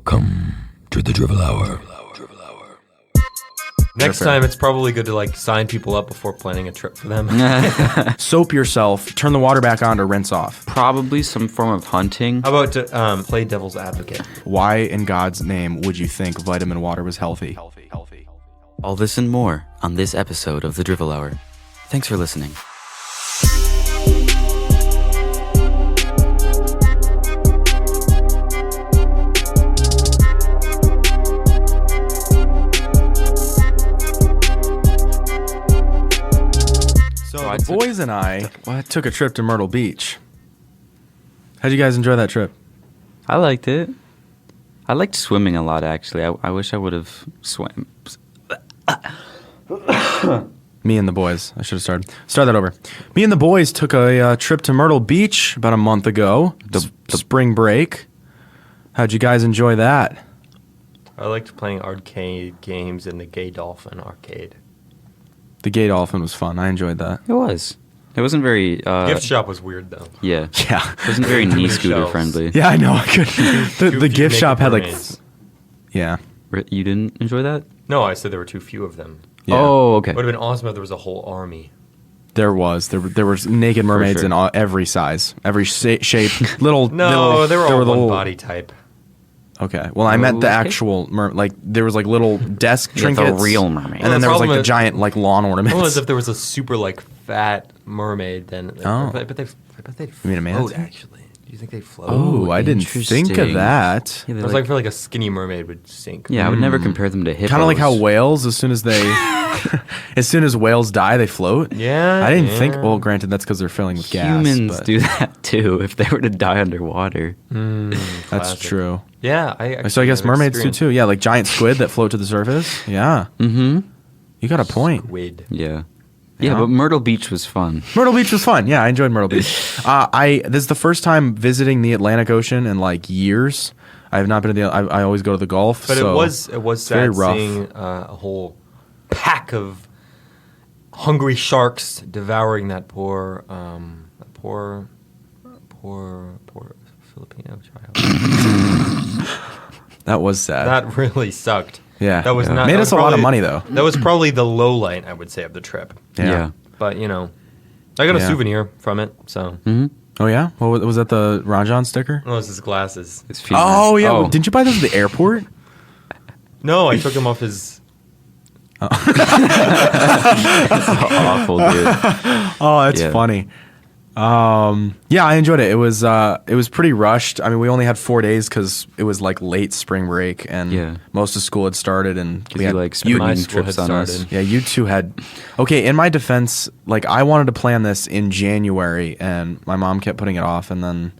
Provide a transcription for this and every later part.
Welcome to the Dribble Hour. Next time, it's probably good to sign people up before planning a trip for them. Soap yourself, turn the water back on to rinse off. Probably some form of hunting. How about to play devil's advocate? Why in God's name would you think vitamin water was healthy? All this and more on this episode of the Dribble Hour. Thanks for listening. The boys and I took a trip to Myrtle Beach. How'd you guys enjoy that trip? I liked it. I liked swimming a lot, actually. I wish I would have swam. Me and the boys. I should have start that over. Me and the boys took a trip to Myrtle Beach about a month ago. The spring break. How'd you guys enjoy that? I liked playing arcade games in the Gay Dolphin arcade. The Gay Dolphin was fun. I enjoyed that. It was. It wasn't very... gift shop was weird, though. Yeah. Yeah. It wasn't very knee scooter friendly. Yeah, I know. I could. The gift shop had Yeah. You didn't enjoy that? No, I said there were too few of them. Yeah. Oh, okay. Would have been awesome if there was a whole army. There was naked mermaids in every size, every shape. Little. They were all the one body type. Okay. Well, I meant the actual there was little desk trinkets. The real mermaid. And then there was the giant lawn ornaments. Well, as if there was a super fat mermaid, then I bet they'd float, actually. Do you think they float? Oh, I didn't think of that. Yeah, I was feel like a skinny mermaid would sink. Yeah, I would never compare them to hippos. Kind of like how whales, as soon as whales die, they float. Yeah. I didn't think. Well, granted, that's because they're filling with gas. Humans do that too. If they were to die underwater, that's true. Yeah, so I guess mermaids do too. Yeah, like giant squid that float to the surface. Yeah. Mm-hmm. You got a point. Squid. Yeah. Yeah, but Myrtle Beach was fun. Myrtle Beach was fun. Yeah, I enjoyed Myrtle Beach. This is the first time visiting the Atlantic Ocean in years. I have not been to I always go to the Gulf. But so it was sad seeing a whole pack of hungry sharks devouring that poor Filipino child. That was sad. That really sucked. Yeah, that was not made us a lot of money though. That was probably the low light, I would say, of the trip. Yeah. But I got a souvenir from it. So. Mm-hmm. Oh yeah, what was that? The Rajan sticker? Oh, it's his glasses. Oh yeah, oh. Didn't you buy those at the airport? No, I took him off his. That's awful, dude. Oh, that's funny. Yeah, I enjoyed it. It was pretty rushed. I mean, we only had 4 days because it was late spring break and most of school had started and we had spring trips on us. Yeah, you two had. Okay, in my defense, I wanted to plan this in January and my mom kept putting it off and then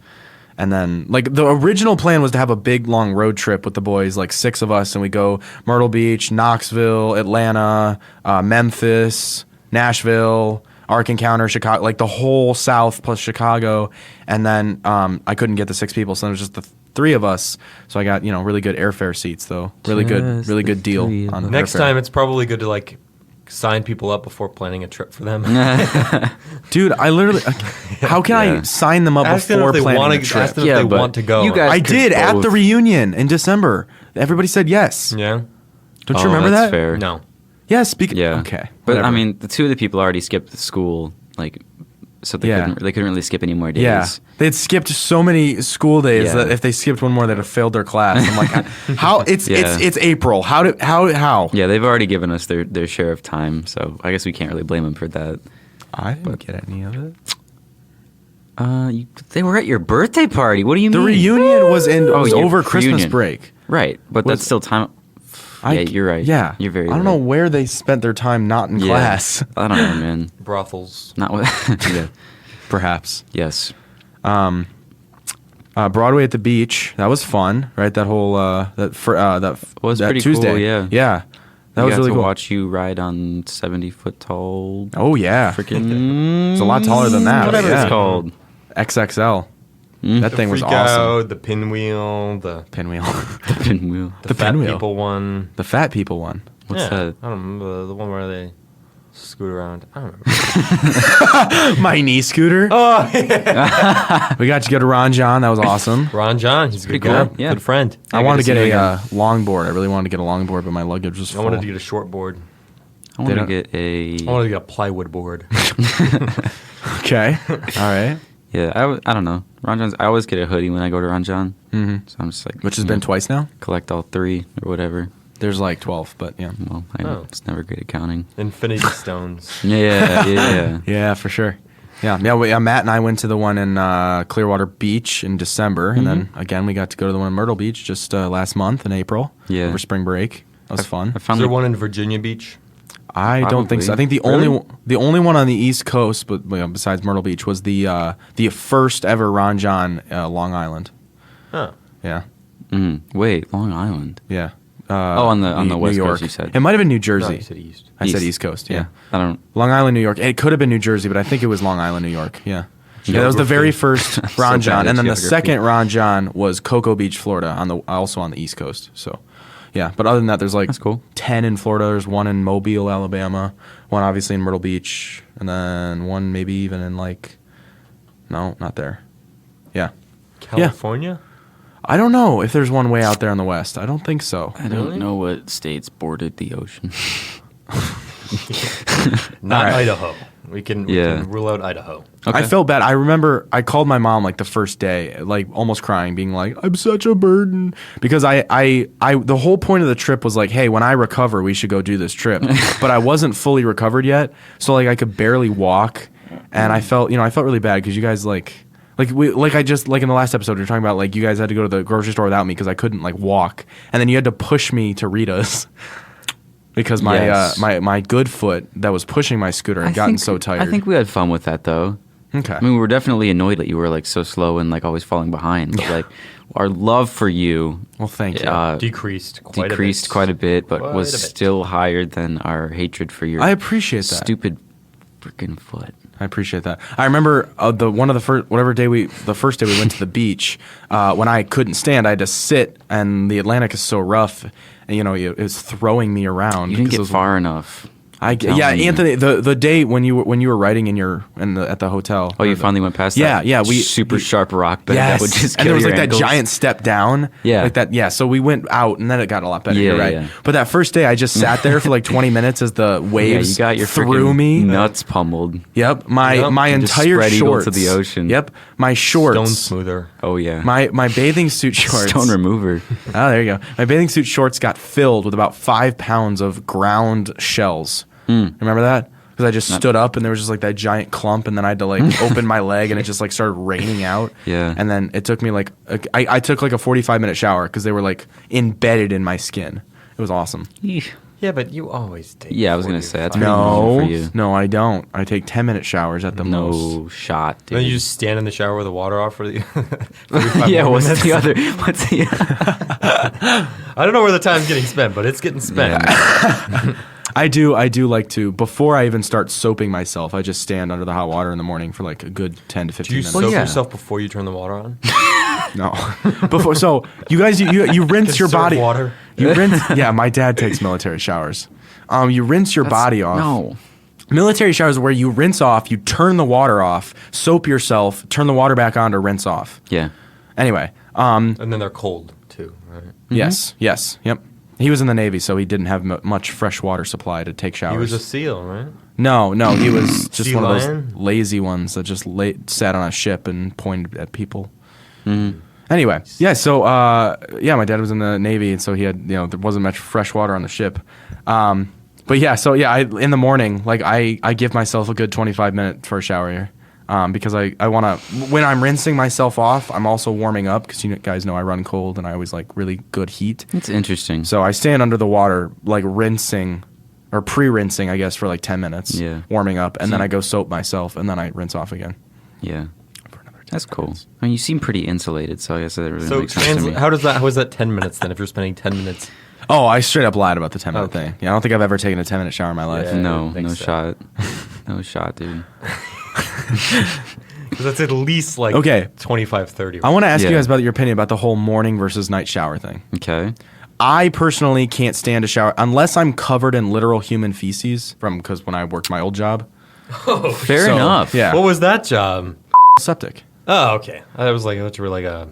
the original plan was to have a big long road trip with the boys, 6 of us, and we go Myrtle Beach, Knoxville, Atlanta, Memphis, Nashville, Ark Encounter, Chicago, the whole South plus Chicago, and then I couldn't get the 6 people, so it was just the 3 of us. So I got really good airfare seats though, really good deal on next airfare. Time it's probably good to sign people up before planning a trip for them. Dude, I literally, how can I sign them up before planning a trip? Ask them if they want to go. I did at the reunion in December. Everybody said yes. Yeah. Don't you remember that's that? Fair. No. Yeah, okay. But whatever. I mean, the 2 of the people already skipped the school, so they couldn't really skip any more days. Yeah, they'd skipped so many school days that if they skipped one more, they'd have failed their class. I'm like, how? It's April. How? Yeah, they've already given us their share of time, so I guess we can't really blame them for that. I didn't get any of it. They were at your birthday party. What do you mean? The reunion was over Christmas break. Right, but that's still time. Yeah, you're right. Yeah, you're very. I don't know where they spent their time not in class. I don't know, man. Brothels. Not with. Yeah, perhaps. Yes. Broadway at the beach. That was fun, right? That whole that was that pretty Tuesday. Cool. Yeah. Yeah. That was really cool. Watch you ride on 70-foot tall. Oh yeah, freaking! It's a lot taller than that. Whatever it's called. XXL. That thing was awesome. The pinwheel, the pinwheel, the fat people one, the fat people one. What's that? I don't remember the one where they scoot around. I don't remember. My knee scooter. Oh, yeah. We got to go to Ron John. That was awesome. Ron John, he's a good Pretty guy. cool. Yeah. Good friend. I good wanted to to get see you a longboard. I really wanted to get a longboard, but my luggage was I full. wanted to get a short board. I want to don't- get a. I wanted to get a plywood board. Okay. All right. Yeah, I don't know. Ron John's. I always get a hoodie when I go to Ron John. Mm-hmm. So I'm just like, Which has been twice now. collect all 3 or whatever. There's like 12, but yeah. Well, I Oh. was never great at counting. Infinity stones. Yeah. Yeah, for sure. Yeah. Matt and I went to the one in Clearwater Beach in December, and then again we got to go to the one in Myrtle Beach just last month in April. Yeah. Over spring break. That was fun. I Is found there like, one in Virginia Beach? I don't think so. I think the Really? only one on the East Coast, but besides Myrtle Beach, was the first ever Ron John Long Island. Oh. Yeah. wait, Long Island. Yeah. On the West New Coast, York. you said. It might have been New No, Jersey. you said east. I said East Coast. Yeah. I don't. Long Island, New York. It could have been New Jersey, but I think it was Long Island, New York. Yeah. Yeah, that was the very first Ron bad John, at and then the geography. second Ron John was Cocoa Beach, Florida, also on the East Coast. So, yeah. But other than that, there's like That's cool. 10 in Florida. There's one in Mobile, Alabama. One obviously in Myrtle Beach, and then one maybe even in no, not there. Yeah. California? I don't know if there's one way out there in the West. I don't think so. I don't Really? know what states bordered the ocean. Not Alright. Idaho. We can rule out Idaho. Okay. I felt bad. I remember I called my mom like the first day, like almost crying, being like, "I'm such a burden," because I the whole point of the trip was like, "Hey, when I recover, we should go do this trip." But I wasn't fully recovered yet, so like I could barely walk, and I felt really bad because you guys like in the last episode we were talking about like you guys had to go to the grocery store without me because I couldn't like walk, and then you had to push me to Rita's. Because my Yes. my good foot that was pushing my scooter had gotten so tired. I think we had fun with that though. Okay. I mean, we were definitely annoyed that you were like so slow and like always falling behind. But like, our love for you Well, thank you. Decreased quite quite a bit, but Quite was a bit. still higher than our hatred for your I appreciate that. stupid freaking foot. I appreciate that. I remember the first day we went to the beach, when I couldn't stand, I had to sit, and the Atlantic is so rough, and it was throwing me around. You didn't 'cause get it was- far enough. Yeah, telling you. Anthony. The day when you were writing at the hotel. Oh, you finally went past Yeah, that? yeah, super sharp rock bed Yes, that would just and there kill was your like ankles. that giant step down. Yeah. like that. Yeah, so we went out, and then it got a lot better. Yeah, you're right. yeah. But that first day, I just sat there for like 20 minutes as the Yeah, waves you got your threw freaking me. nuts pummeled. Yep, my Yep. my You just entire spread eagle shorts to the ocean. Yep, my shorts. Stone smoother. Oh yeah, My bathing suit shorts. stone remover. Oh, there you go. My bathing suit shorts got filled with about 5 pounds of ground shells. Remember that? Because I just stood up and there was just like that giant clump, and then I had to like open my leg, and it just like started raining out. Yeah. And then it took me like I took like a 45-minute shower because they were like embedded in my skin. It was awesome. Yeah, but you always take. Yeah, I was gonna say, that's 45. pretty normal for you. No, I don't. I take 10-minute showers at the most. No shot, dude. Then you just stand in the shower with the water off for the. 45 yeah, more what's minutes. the other? What's the? I don't know where the time's getting spent, but it's getting spent. I do like to, before I even start soaping myself, I just stand under the hot water in the morning for like a good 10 to 15 Do you minutes. soak yeah. yourself before you turn the water on? No. Before, so you guys, you rinse your Conserve body. water. You rinse. Yeah, my dad takes military showers. You rinse your body off. No. Military showers are where you rinse off, you turn the water off, soap yourself, turn the water back on to rinse off. Yeah. Anyway, And then they're cold, too, right? yes, yep. He was in the Navy, so he didn't have much fresh water supply to take showers. He was a SEAL, right? No, he was just Sea one of lion? those lazy ones that just sat on a ship and pointed at people. Anyway, yeah, so my dad was in the Navy, and so he had, there wasn't much fresh water on the ship. But yeah, so yeah, in the morning, like I give myself a good 25-minute first shower here. Because I want to, when I'm rinsing myself off, I'm also warming up because you guys know I run cold and I always like really good heat. It's interesting. So I stand under the water, like rinsing or pre-rinsing, I guess, for like 10 minutes, Yeah. warming up, and then I go soap myself, and then I rinse off again. Yeah. For another 10 That's cool. minutes. I mean, you seem pretty insulated, so I guess that really So makes sense to me. how is that 10 minutes then if you're spending 10 minutes? Oh, I straight up lied about the 10-minute Okay. thing. Yeah, I don't think I've ever taken a 10-minute shower in my life. Yeah. I No, didn't think no so. shot. No shot, dude. Because that's at least like Okay. 25, 30. I want to ask you Yeah. guys about your opinion about the whole morning versus night shower thing. Okay. I personally can't stand a shower unless I'm covered in literal human feces because when I worked my old job. Fair enough. Yeah. What was that job? Septic. Oh, okay. I was like, that's really like a.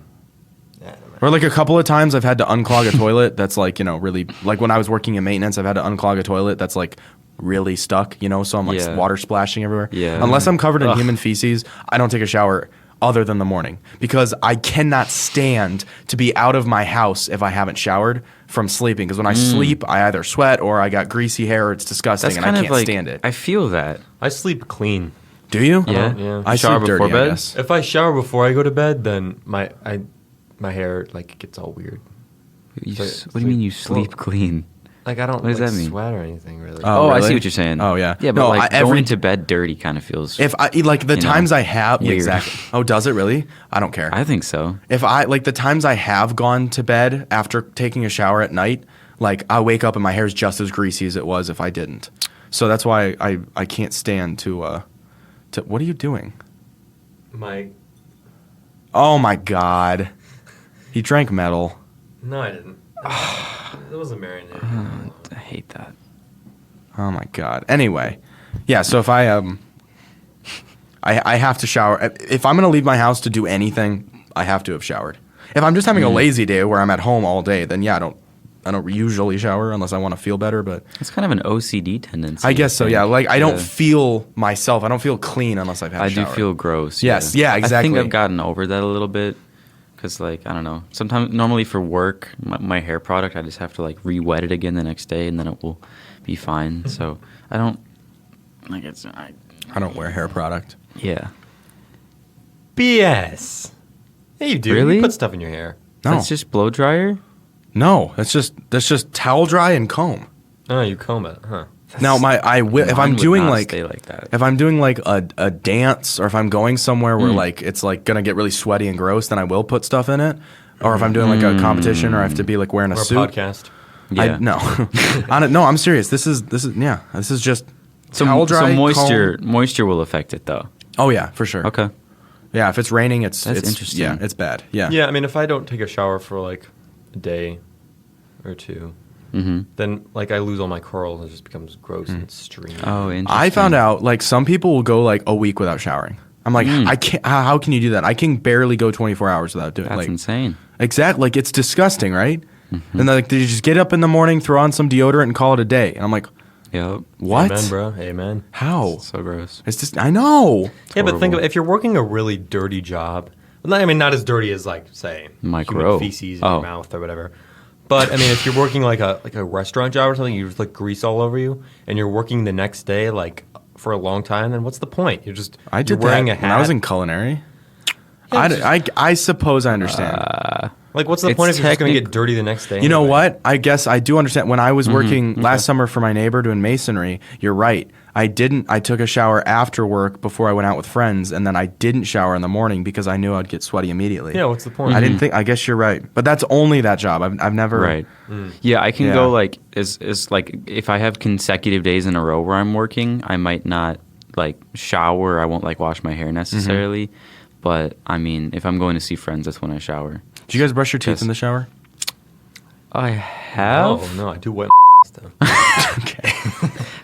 Or like a couple of times I've had to unclog a toilet that's like, really, like when I was working in maintenance, I've had to unclog a toilet that's like really stuck, so I'm like water splashing everywhere. Yeah. Unless I'm covered in human feces, I don't take a shower other than the morning because I cannot stand to be out of my house if I haven't showered from sleeping. Because when I sleep, I either sweat or I got greasy hair or it's disgusting That's and kind I of can't like, stand it. I feel that. I sleep clean. Do you? Yeah. Yeah. I Shower sleep dirty, before bed? I guess. If I shower before I go to bed, then my hair like gets all weird. What do you mean you sleep clean? Like I don't What does like that mean? sweat or anything really. Oh, I really? see what you're saying. Oh, yeah. Yeah, but No, like every- going to bed dirty kind of feels. If I like the times I have, weird. exactly. Oh, does it really? I don't care. I think so. If I like the times I have gone to bed after taking a shower at night, like I wake up and my hair's just as greasy as it was if I didn't. So that's why I can't stand to what are you doing? Oh my God. He drank metal. No, I didn't. It wasn't marinated. I hate that. Oh my God. Anyway, yeah. So if I have to shower. If I'm gonna leave my house to do anything, I have to have showered. If I'm just having a lazy day where I'm at home all day, then yeah, I don't usually shower unless I want to feel better. But It's kind of an OCD tendency. I guess so. think. Yeah. Like I don't Yeah. feel myself. I don't feel clean unless I've had a I shower. do feel gross. Yes, yeah, I exactly. think I've gotten over that a little bit because, like, I don't know. Sometimes, normally for work, my hair product, I just have to like re-wet it again the next day, and then it will be fine. So I don't like it's. I don't wear hair product. Yeah, BS. Yeah, you do. Really? You put stuff in your hair. No, that's just blow dryer. no. That's just towel dry and comb. Oh, you comb it, huh? Now if Mine I'm would doing not like stay like that. if I'm doing like a dance or if I'm going somewhere where like it's like gonna get really sweaty and gross, then I will put stuff in it. Or if I'm doing like a competition or I have to be like wearing a Or a suit. podcast. Yeah. No, I'm serious. This is just towel dry. So comb. moisture will affect it though. Oh yeah, for sure. Okay. Yeah, if it's raining, That's it's interesting. Yeah, it's bad. Yeah. Yeah, I mean, if I don't take a shower for like a day or two, then like I lose all my curls and it just becomes gross and streamy. Oh, interesting. I found out like some people will go like a week without showering. I'm like, I can't. How can you do that? I can barely go 24 hours without doing. That's like, insane. Exactly. Like it's disgusting, right? And like they just get up in the morning, throw on some deodorant, and call it a day. And I'm like, Yep. what? Amen, bro. Amen. How? So gross. It's just I know. Yeah, but think of horrible. it, if you're working a really dirty job. Well, I mean, not as dirty as like say Micro. human feces in Oh. your mouth or whatever. But I mean, if you're working like a restaurant job or something, you just like grease all over you, and you're working the next day like for a long time, then what's the point? You're just I did you're wearing that a hat. when I was in culinary. Yeah, it's I suppose I understand. like, what's the It's point if you're just going to technic- get dirty the next day? You know anyway? what? I guess I do understand. When I was working last summer for my neighbor doing masonry, you're right. I took a shower after work before I went out with friends, and then I didn't shower in the morning because I knew I'd get sweaty immediately. Yeah, what's the point? I didn't think. I guess you're right, but that's only that job. I've never. Right. Yeah, I can Yeah. go like as like if I have consecutive days in a row where I'm working, I might not like shower. I won't like wash my hair necessarily. But I mean, if I'm going to see friends, that's when I shower. Do you guys brush your teeth Yes. in the shower? I have. Oh no, I do wet stuff. Okay.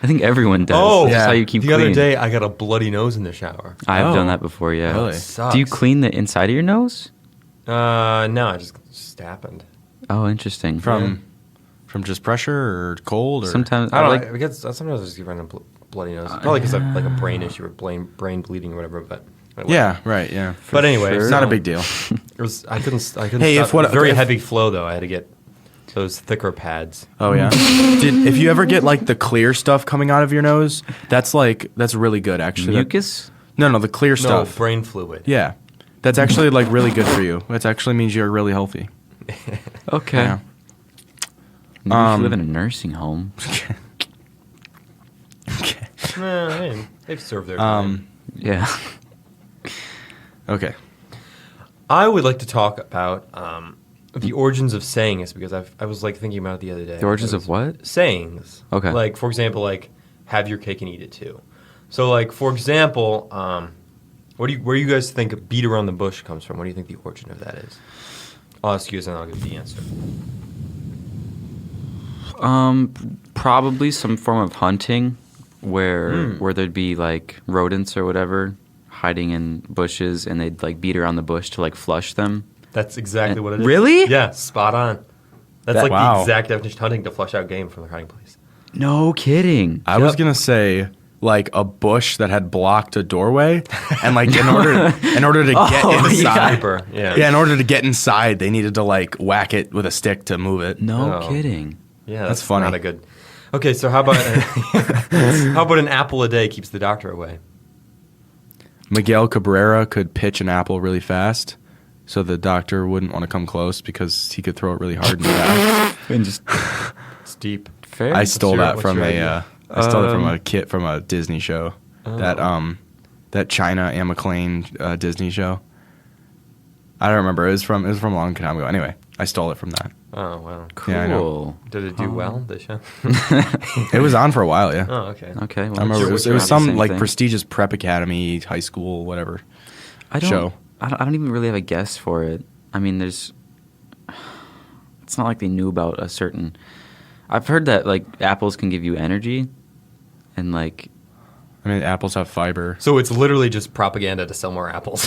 I think everyone does. Oh, That's yeah. how you keep the clean. other day, I got a bloody nose in the shower. I've Oh. done that before. Yeah. Really? Sucks. Do you clean the inside of your nose? No, it just happened. Oh, interesting. From just pressure or cold or Sometimes I don't like know. I guess sometimes I just get random bloody nose. Probably because I like a brain issue or brain bleeding or whatever. But anyway. Yeah, right. Yeah. But anyway, It's so not a big deal. It was. I couldn't. Hey, stop. if what- It was very if- heavy flow though. I had to get those thicker pads. Oh yeah. If you ever get like the clear stuff coming out of your nose, that's really good actually. mucus. No, the clear No, stuff. brain fluid. Yeah. That's actually like really good for you. That actually means you're really healthy. Okay. Yeah. Maybe you should live in a nursing home. Okay. Nah, hey, they've served their time. Yeah. Okay. I would like to talk about the origins of sayings because I was like thinking about it the other day. The origins because of what? Sayings. Okay. Like for example, like have your cake and eat it too. So like for example, where do you guys think beat around the bush comes from? What do you think the origin of that is? I'll ask you this and I'll give the answer. Probably some form of hunting where there'd be like rodents or whatever hiding in bushes, and they'd like beat around the bush to like flush them. That's exactly what it is. Really? Yeah, spot on. That's That- like wow. the exact definition of hunting, to flush out game from the hiding place. No kidding. I was Yep. gonna say like a bush that had blocked a doorway, and like in order to get inside, Sniper, yeah. in order to get inside, they needed to like whack it with a stick to move it. No Oh. kidding. Yeah, That's funny. Not a good. Okay, so how about how about an apple a day keeps the doctor away? Miguel Cabrera could pitch an apple really fast, so the doctor wouldn't want to come close because he could throw it really hard and fast. And just It's deep. fair. I stole that what's from your a idea? I stole it from a kid from a Disney show. That China and McLean Disney show. I don't remember. It was from a long time ago. Anyway, I stole it from that. Oh wow. Cool. Yeah, I know. Did it do well? The show. It was on for a while, yeah. Oh okay. Okay. Well, I remember sure it was, what you're some same like thing. prestigious prep academy, high school, whatever. I don't, show. I don't even really have a guess for it. I mean, it's not like they knew about a certain. I've heard that like apples can give you energy, and like I mean, apples have fiber. So it's literally just propaganda to sell more apples.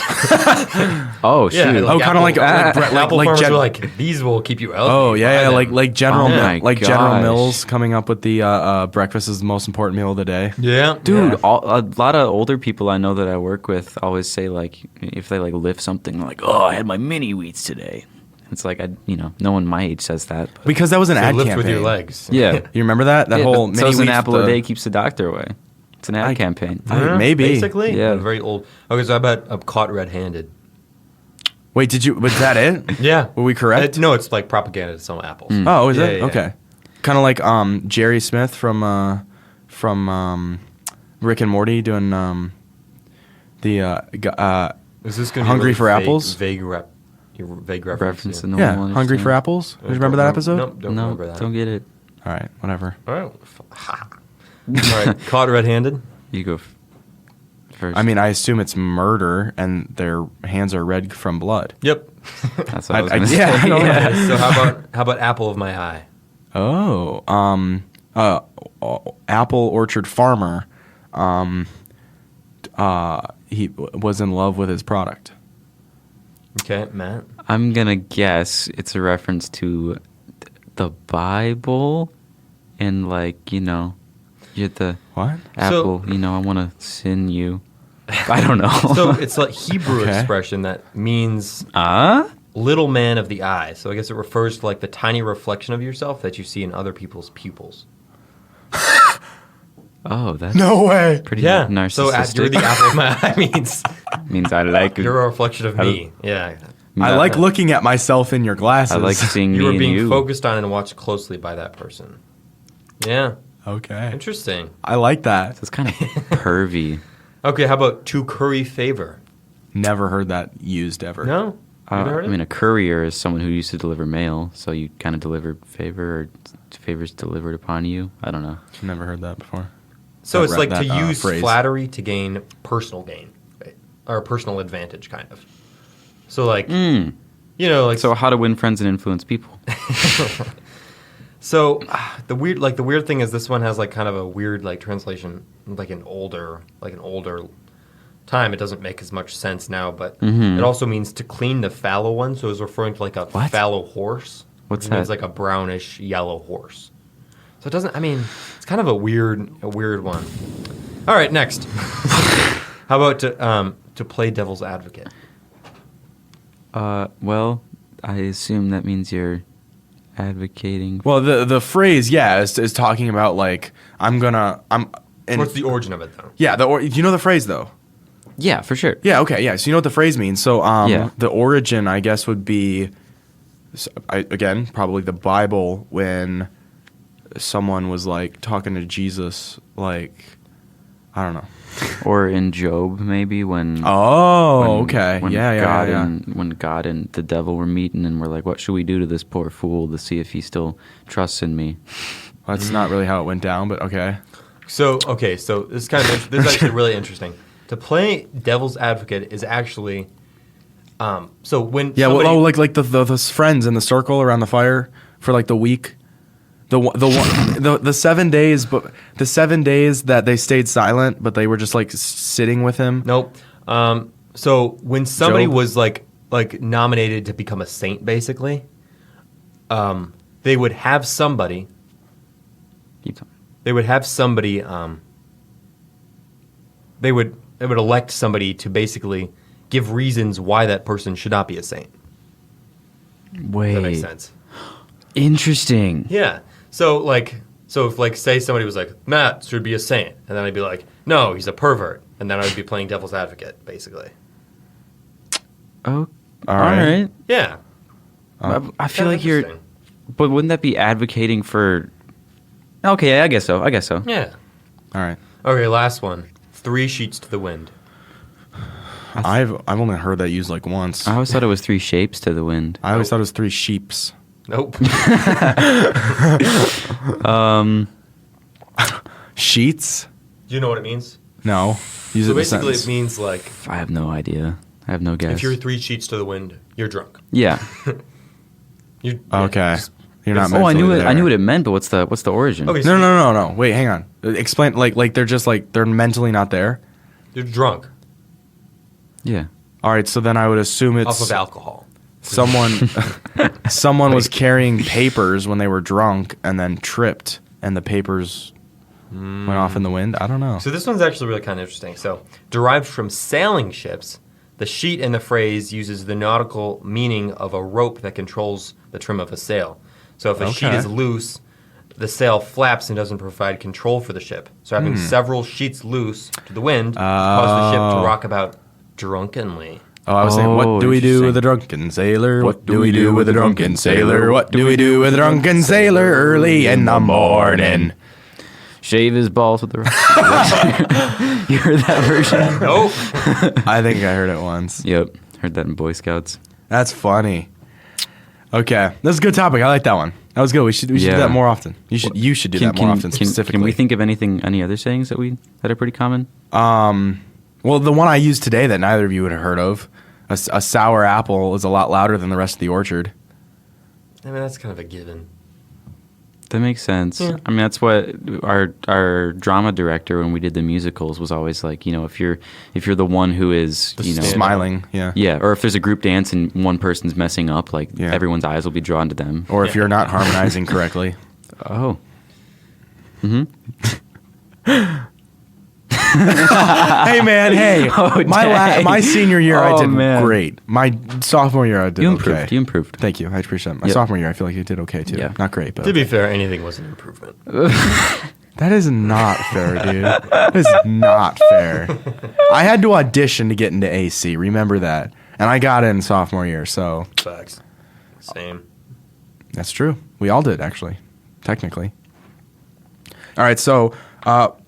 oh shoot. yeah, Oh, kinda like apple like farmers Gen- are like, these will keep you healthy. Oh yeah, Buy yeah, them. like General Oh my General gosh. Mills coming up with the breakfast is the most important meal of the day. Yeah, Dude, yeah. a lot of older people I know that I work with always say like if they like lift something like, "Oh, I had my mini wheats today." It's like no one my age says that. But Because that was an So ad lift campaign. with your legs. yeah, You remember that? That Yeah, whole but mini so is an wheats, apple a the- day keeps the doctor away. It's an ad campaign. Maybe. Basically, Yeah. Very old. Okay, so I bet I'm caught red-handed. Wait, was that it? Yeah. Were we correct? No, it's like propaganda to sell apples. Oh, is Yeah, it? yeah. Okay. Kind of like Jerry Smith from Rick and Morty doing Is this going to Hungry be really for Apples? Vague reference. Reference to yeah. no yeah, one will Hungry for understand. Apples. Do you remember that episode? Nope, don't No, remember that. don't get it. All right, whatever. All right. All right. Caught red-handed. You go first. I mean, I assume it's murder, and their hands are red from blood. Yep. that's what I was I- gonna yeah, say. I don't know. Okay, so how about apple of my eye? Oh, apple orchard farmer. He was in love with his product. Okay, Matt. I'm gonna guess it's a reference to the Bible, and like you're the What? apple. I want to sin you. I don't know. So it's like Hebrew Okay. expression that means Ah? little man of the eye. So I guess it refers to like the tiny reflection of yourself that you see in other people's pupils. Oh, that's No way. pretty Yeah. narcissistic. So you're the apple of my eye means I like it. you're a reflection of I- me. Yeah. I like looking at myself in your glasses. I like seeing You me were and being you. focused on and watched closely by that person. Yeah. Okay. Interesting. I like that. So it's kind of pervy. Okay, how about to curry favor? Never heard that used ever. No? You never heard I it? mean, a courier is someone who used to deliver mail, so you kind of deliver favor or favors delivered upon you. I don't know. Never heard that before. So That it's ra- like to that, use phrase. flattery to gain personal gain, right? Or personal advantage, kind of. So like, Mm. like So how to win friends and influence people? So the weird thing is this one has like kind of a weird like translation, like an older time. It doesn't make as much sense now, but it also means to clean the fallow one. So it's referring to like a What? fallow horse. What's It means that? like a brownish yellow horse. So it doesn't. I mean, it's kind of a weird one. All right, next. How about to play devil's advocate? Well, I assume that means you're advocating. Well, the phrase, yeah, is talking about like and What's the origin of it though? yeah, you know the phrase though. Yeah, for sure. Yeah, okay, yeah. So you know what the phrase means. So Yeah. the origin, I guess, would be again probably the Bible when someone was like talking to Jesus, like I don't know. Or in Job, maybe when. Oh, when- okay, when yeah. When God and the devil were meeting, and we're like, "What should we do to this poor fool to see if he still trusts in me?" That's not really how it went down, but okay. So this is kind of this is actually really interesting. To play devil's advocate is actually, so when Yeah, somebody, well, like the friends in the circle around the fire for like the week. The 7 days, but the 7 days that they stayed silent, but they were just like sitting with him. Nope. So when somebody Job? was like nominated to become a saint, basically, they would have somebody. Keep talking. They would have somebody. They would elect somebody to basically give reasons why that person should not be a saint. Wait. If that makes sense. Interesting. Yeah. So if like say somebody was like Matt should be a saint, and then I'd be like, no, he's a pervert, and then I'd be playing devil's advocate, basically. Oh, All all right. right. Yeah. I feel Kinda like you're, interesting. but wouldn't that be advocating for? Okay, I guess so. Yeah. All right. Okay, last one. 3 sheets to the wind. I've only heard that used like once. I always thought it was 3 shapes to the wind. I always thought it was 3 sheeps. Nope. Sheets? Do you know what it means? No. Use So it in a basically, sentence. it means like I have no idea. I have no guess. if you're 3 sheets to the wind, you're drunk. Yeah. You Okay. You're not. Oh, I knew mentally it. I there. knew what it meant, but what's the origin? Okay, so No. Wait, hang on. Explain. Like they're just like they're mentally not there. you're drunk Yeah. All right. So then I would assume it's off of alcohol. someone was carrying papers when they were drunk and then tripped, and the papers went off in the wind. I don't know. So this one's actually really kind of interesting. So derived from sailing ships, the sheet in the phrase uses the nautical meaning of a rope that controls the trim of a sail. So if a sheet Okay. is loose, the sail flaps and doesn't provide control for the ship. So having several sheets loose to the wind causes the ship to rock about drunkenly. Oh, I was saying, what Oh, do we do interesting. with a drunken sailor? What do we do with a drunken sailor? What do we do with a drunken sailor early in the morning? Shave his balls with the. You heard that version? Nope. I think I heard it once. Yep. Heard that in Boy Scouts. That's funny. Okay, that's a good topic. I like that one. That was good. We should do Yeah. that more often. You should do that more often specifically. Can we think of any other sayings that are pretty common? Well, the one I used today that neither of you would have heard of, a sour apple is a lot louder than the rest of the orchard. I mean, that's kind of a given. That makes sense. Yeah. I mean, that's what our drama director when we did the musicals was always like. You know, if you're the one who is Smiling, yeah. yeah, or if there's a group dance and one person's messing up, like Yeah. everyone's eyes will be drawn to them. Or if you're not harmonizing correctly. Oh. Hey man, hey. Oh, my dang. my senior year I Oh, did man. great. My sophomore year I did You okay. improved. You improved. Thank you. I appreciate it. My Yep. sophomore year I feel like you did okay too. Yeah. Not great, but To be fair, anything was an improvement. that is not fair, dude. That is not fair. I had to audition to get into AC. Remember that. And I got in sophomore year, so Facts. Same. that's true. We all did, actually, technically. All right, so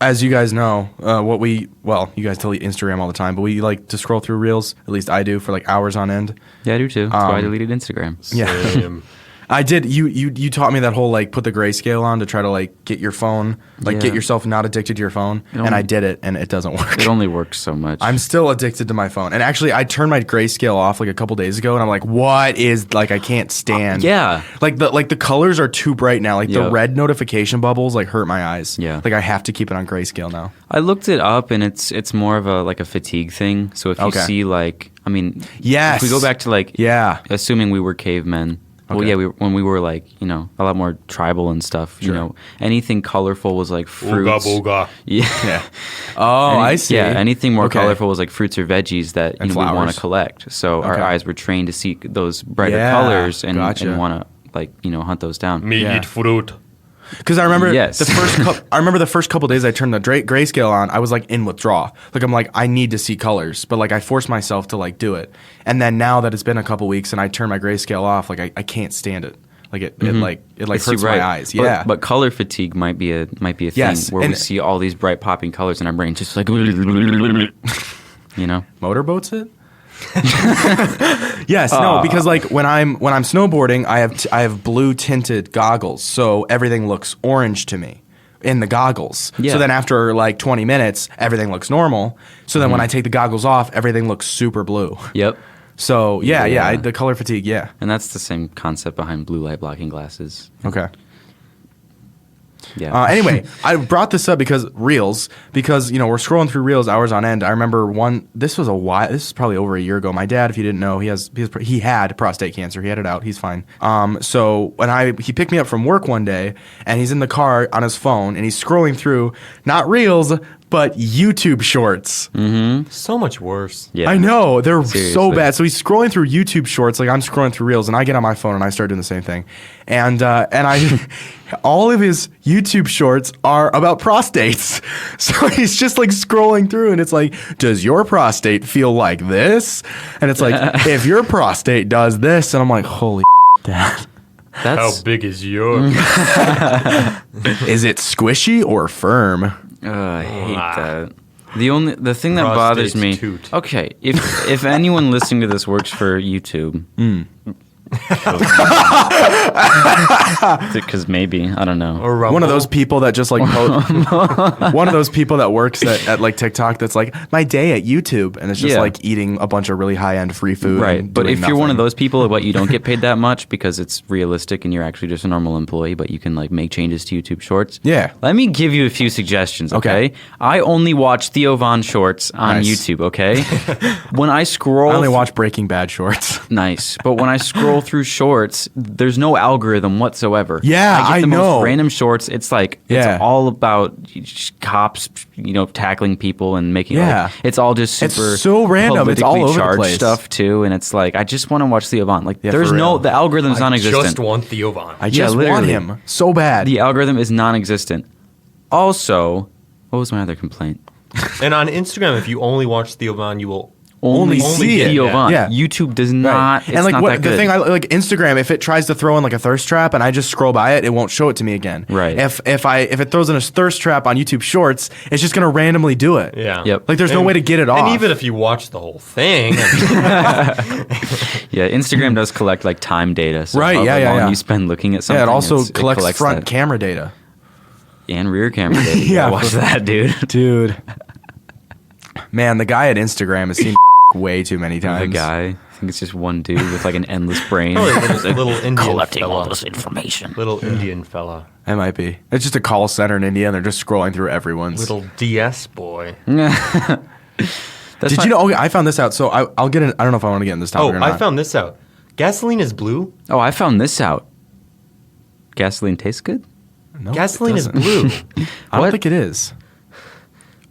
as you guys know, you guys delete Instagram all the time, but we like to scroll through Reels. At least I do for like hours on end. Yeah, I do too. That's why I deleted Instagram. Yeah. Same. I did. You taught me that whole like put the grayscale on to try to like get your phone, like Yeah. get yourself not addicted to your phone, and I did it, and it doesn't work. It only works so much. I'm still addicted to my phone. And actually, I turned my grayscale off like a couple days ago, and I'm like, what is like I can't stand. yeah. Like the colors are too bright now. Like the Yep. red notification bubbles like hurt my eyes. Yeah. Like I have to keep it on grayscale now. I looked it up, and it's more of a fatigue thing. So if you Okay. see like, I mean, Yes. if we go back to like, Yeah. assuming we were cavemen. Well, Okay. yeah, when we were like, you know, a lot more tribal and stuff. Sure. You know, anything colorful was like fruits. Booga. Yeah. Yeah. Oh, I see. Yeah, anything more Okay. colorful was like fruits or veggies that And we want flowers. to collect. So our Okay. eyes were trained to seek those brighter Yeah, colors and gotcha. want to like hunt those down. Me Yeah. eat fruit. Because I remember Yes. I remember the first couple days I turned the grayscale on. I was like in withdrawal. Like I'm like I need to see colors, but like I forced myself to like do it. And then now that it's been a couple weeks and I turn my grayscale off, like I can't stand it. Like it It's hurts too bright. my eyes. Yeah. But color fatigue might be a Yes, thing where we and- see all these bright popping colors and our brain just like Motorboats it? Yes, no, because like when I'm snowboarding, I have blue tinted goggles, so everything looks orange to me in the goggles. Yeah. So then after like 20 minutes, everything looks normal. So then when I take the goggles off, everything looks super blue. Yep. So yeah, the color fatigue, yeah. And that's the same concept behind blue light blocking glasses. Okay. Yeah. Anyway, I brought this up because Reels, because we're scrolling through Reels hours on end. I remember this was a while. This is probably over a year ago. My dad, if you didn't know, he had prostate cancer. He had it out. He's fine. So when he picked me up from work one day, and he's in the car on his phone, and he's scrolling through not Reels but YouTube Shorts. So much worse. Yeah. I know, they're so Seriously. bad. So he's scrolling through YouTube Shorts, like I'm scrolling through Reels, and I get on my phone and I start doing the same thing, and I, all of his YouTube Shorts are about prostates. So he's just like scrolling through, and it's like, does your prostate feel like this? And it's like, if your prostate does this, and I'm like, holy Dad. That's big is yours? Is it squishy or firm? I hate that. The thing that bothers me. Prostate's toot. Okay, if anyone listening to this works for YouTube, because maybe I don't know. Or Rumble. One of those people that just like one of those people that works at like TikTok that's like my day at YouTube, and it's just Yeah. like eating a bunch of really high end free food. Right, and but doing if you're one of nothing. those people, you don't get paid that much because it's realistic and you're actually just a normal employee, but you can like make changes to YouTube Shorts. Yeah. Let me give you a few suggestions. Okay. Okay. I only watch Theo Von Shorts on Nice. YouTube. Okay. When I scroll, I only watch Breaking Bad shorts. Nice, but when I scroll through shorts, there's no algorithm whatsoever. Yeah, I get the I know. most random shorts. It's like Yeah. it's all about cops, tackling people and making. Yeah. It's all just It's super. so random. It's all politically over the charged place. stuff too, and it's like I just want to watch Theo Von. Like Yeah, there's for no real. the algorithm's I non-existent. just want Theo Von. I just want literally. him so bad. The algorithm is non-existent. Also, what was my other complaint? And on Instagram, if you only watch Theo Von, you will Only see it. Theo Von. Yeah. YouTube does Right. not. It's and like not what that the good. thing I like Instagram, if it tries to throw in like a thirst trap and I just scroll by it, it won't show it to me again. Right. If it throws in a thirst trap on YouTube Shorts, it's just gonna randomly do it. Yeah. Yep. Like there's no And- way to get it off. And even if you watch the whole thing, Yeah, Instagram does collect like time data. So Right, however yeah, yeah, long yeah. you spend looking at something. yeah, it also it collects front that. camera data. And rear camera data. Yeah. Yeah, watch that, dude. Dude. Man, the guy at Instagram has seen way too many times. The guy. I think it's just one dude with like an endless brain. little Indian collecting fella. all this information. Little Indian fella. It might be. It's just a call center in India and they're just scrolling through everyone's. Little DS boy. That's Did you know? Okay, I found this out. So I'll get in. I don't know if I want to get in this topic Oh, or not. I found this out. Gasoline is blue. Oh, I found this out. Gasoline tastes good? No, it Gasoline is doesn't. blue. I don't What? think it is.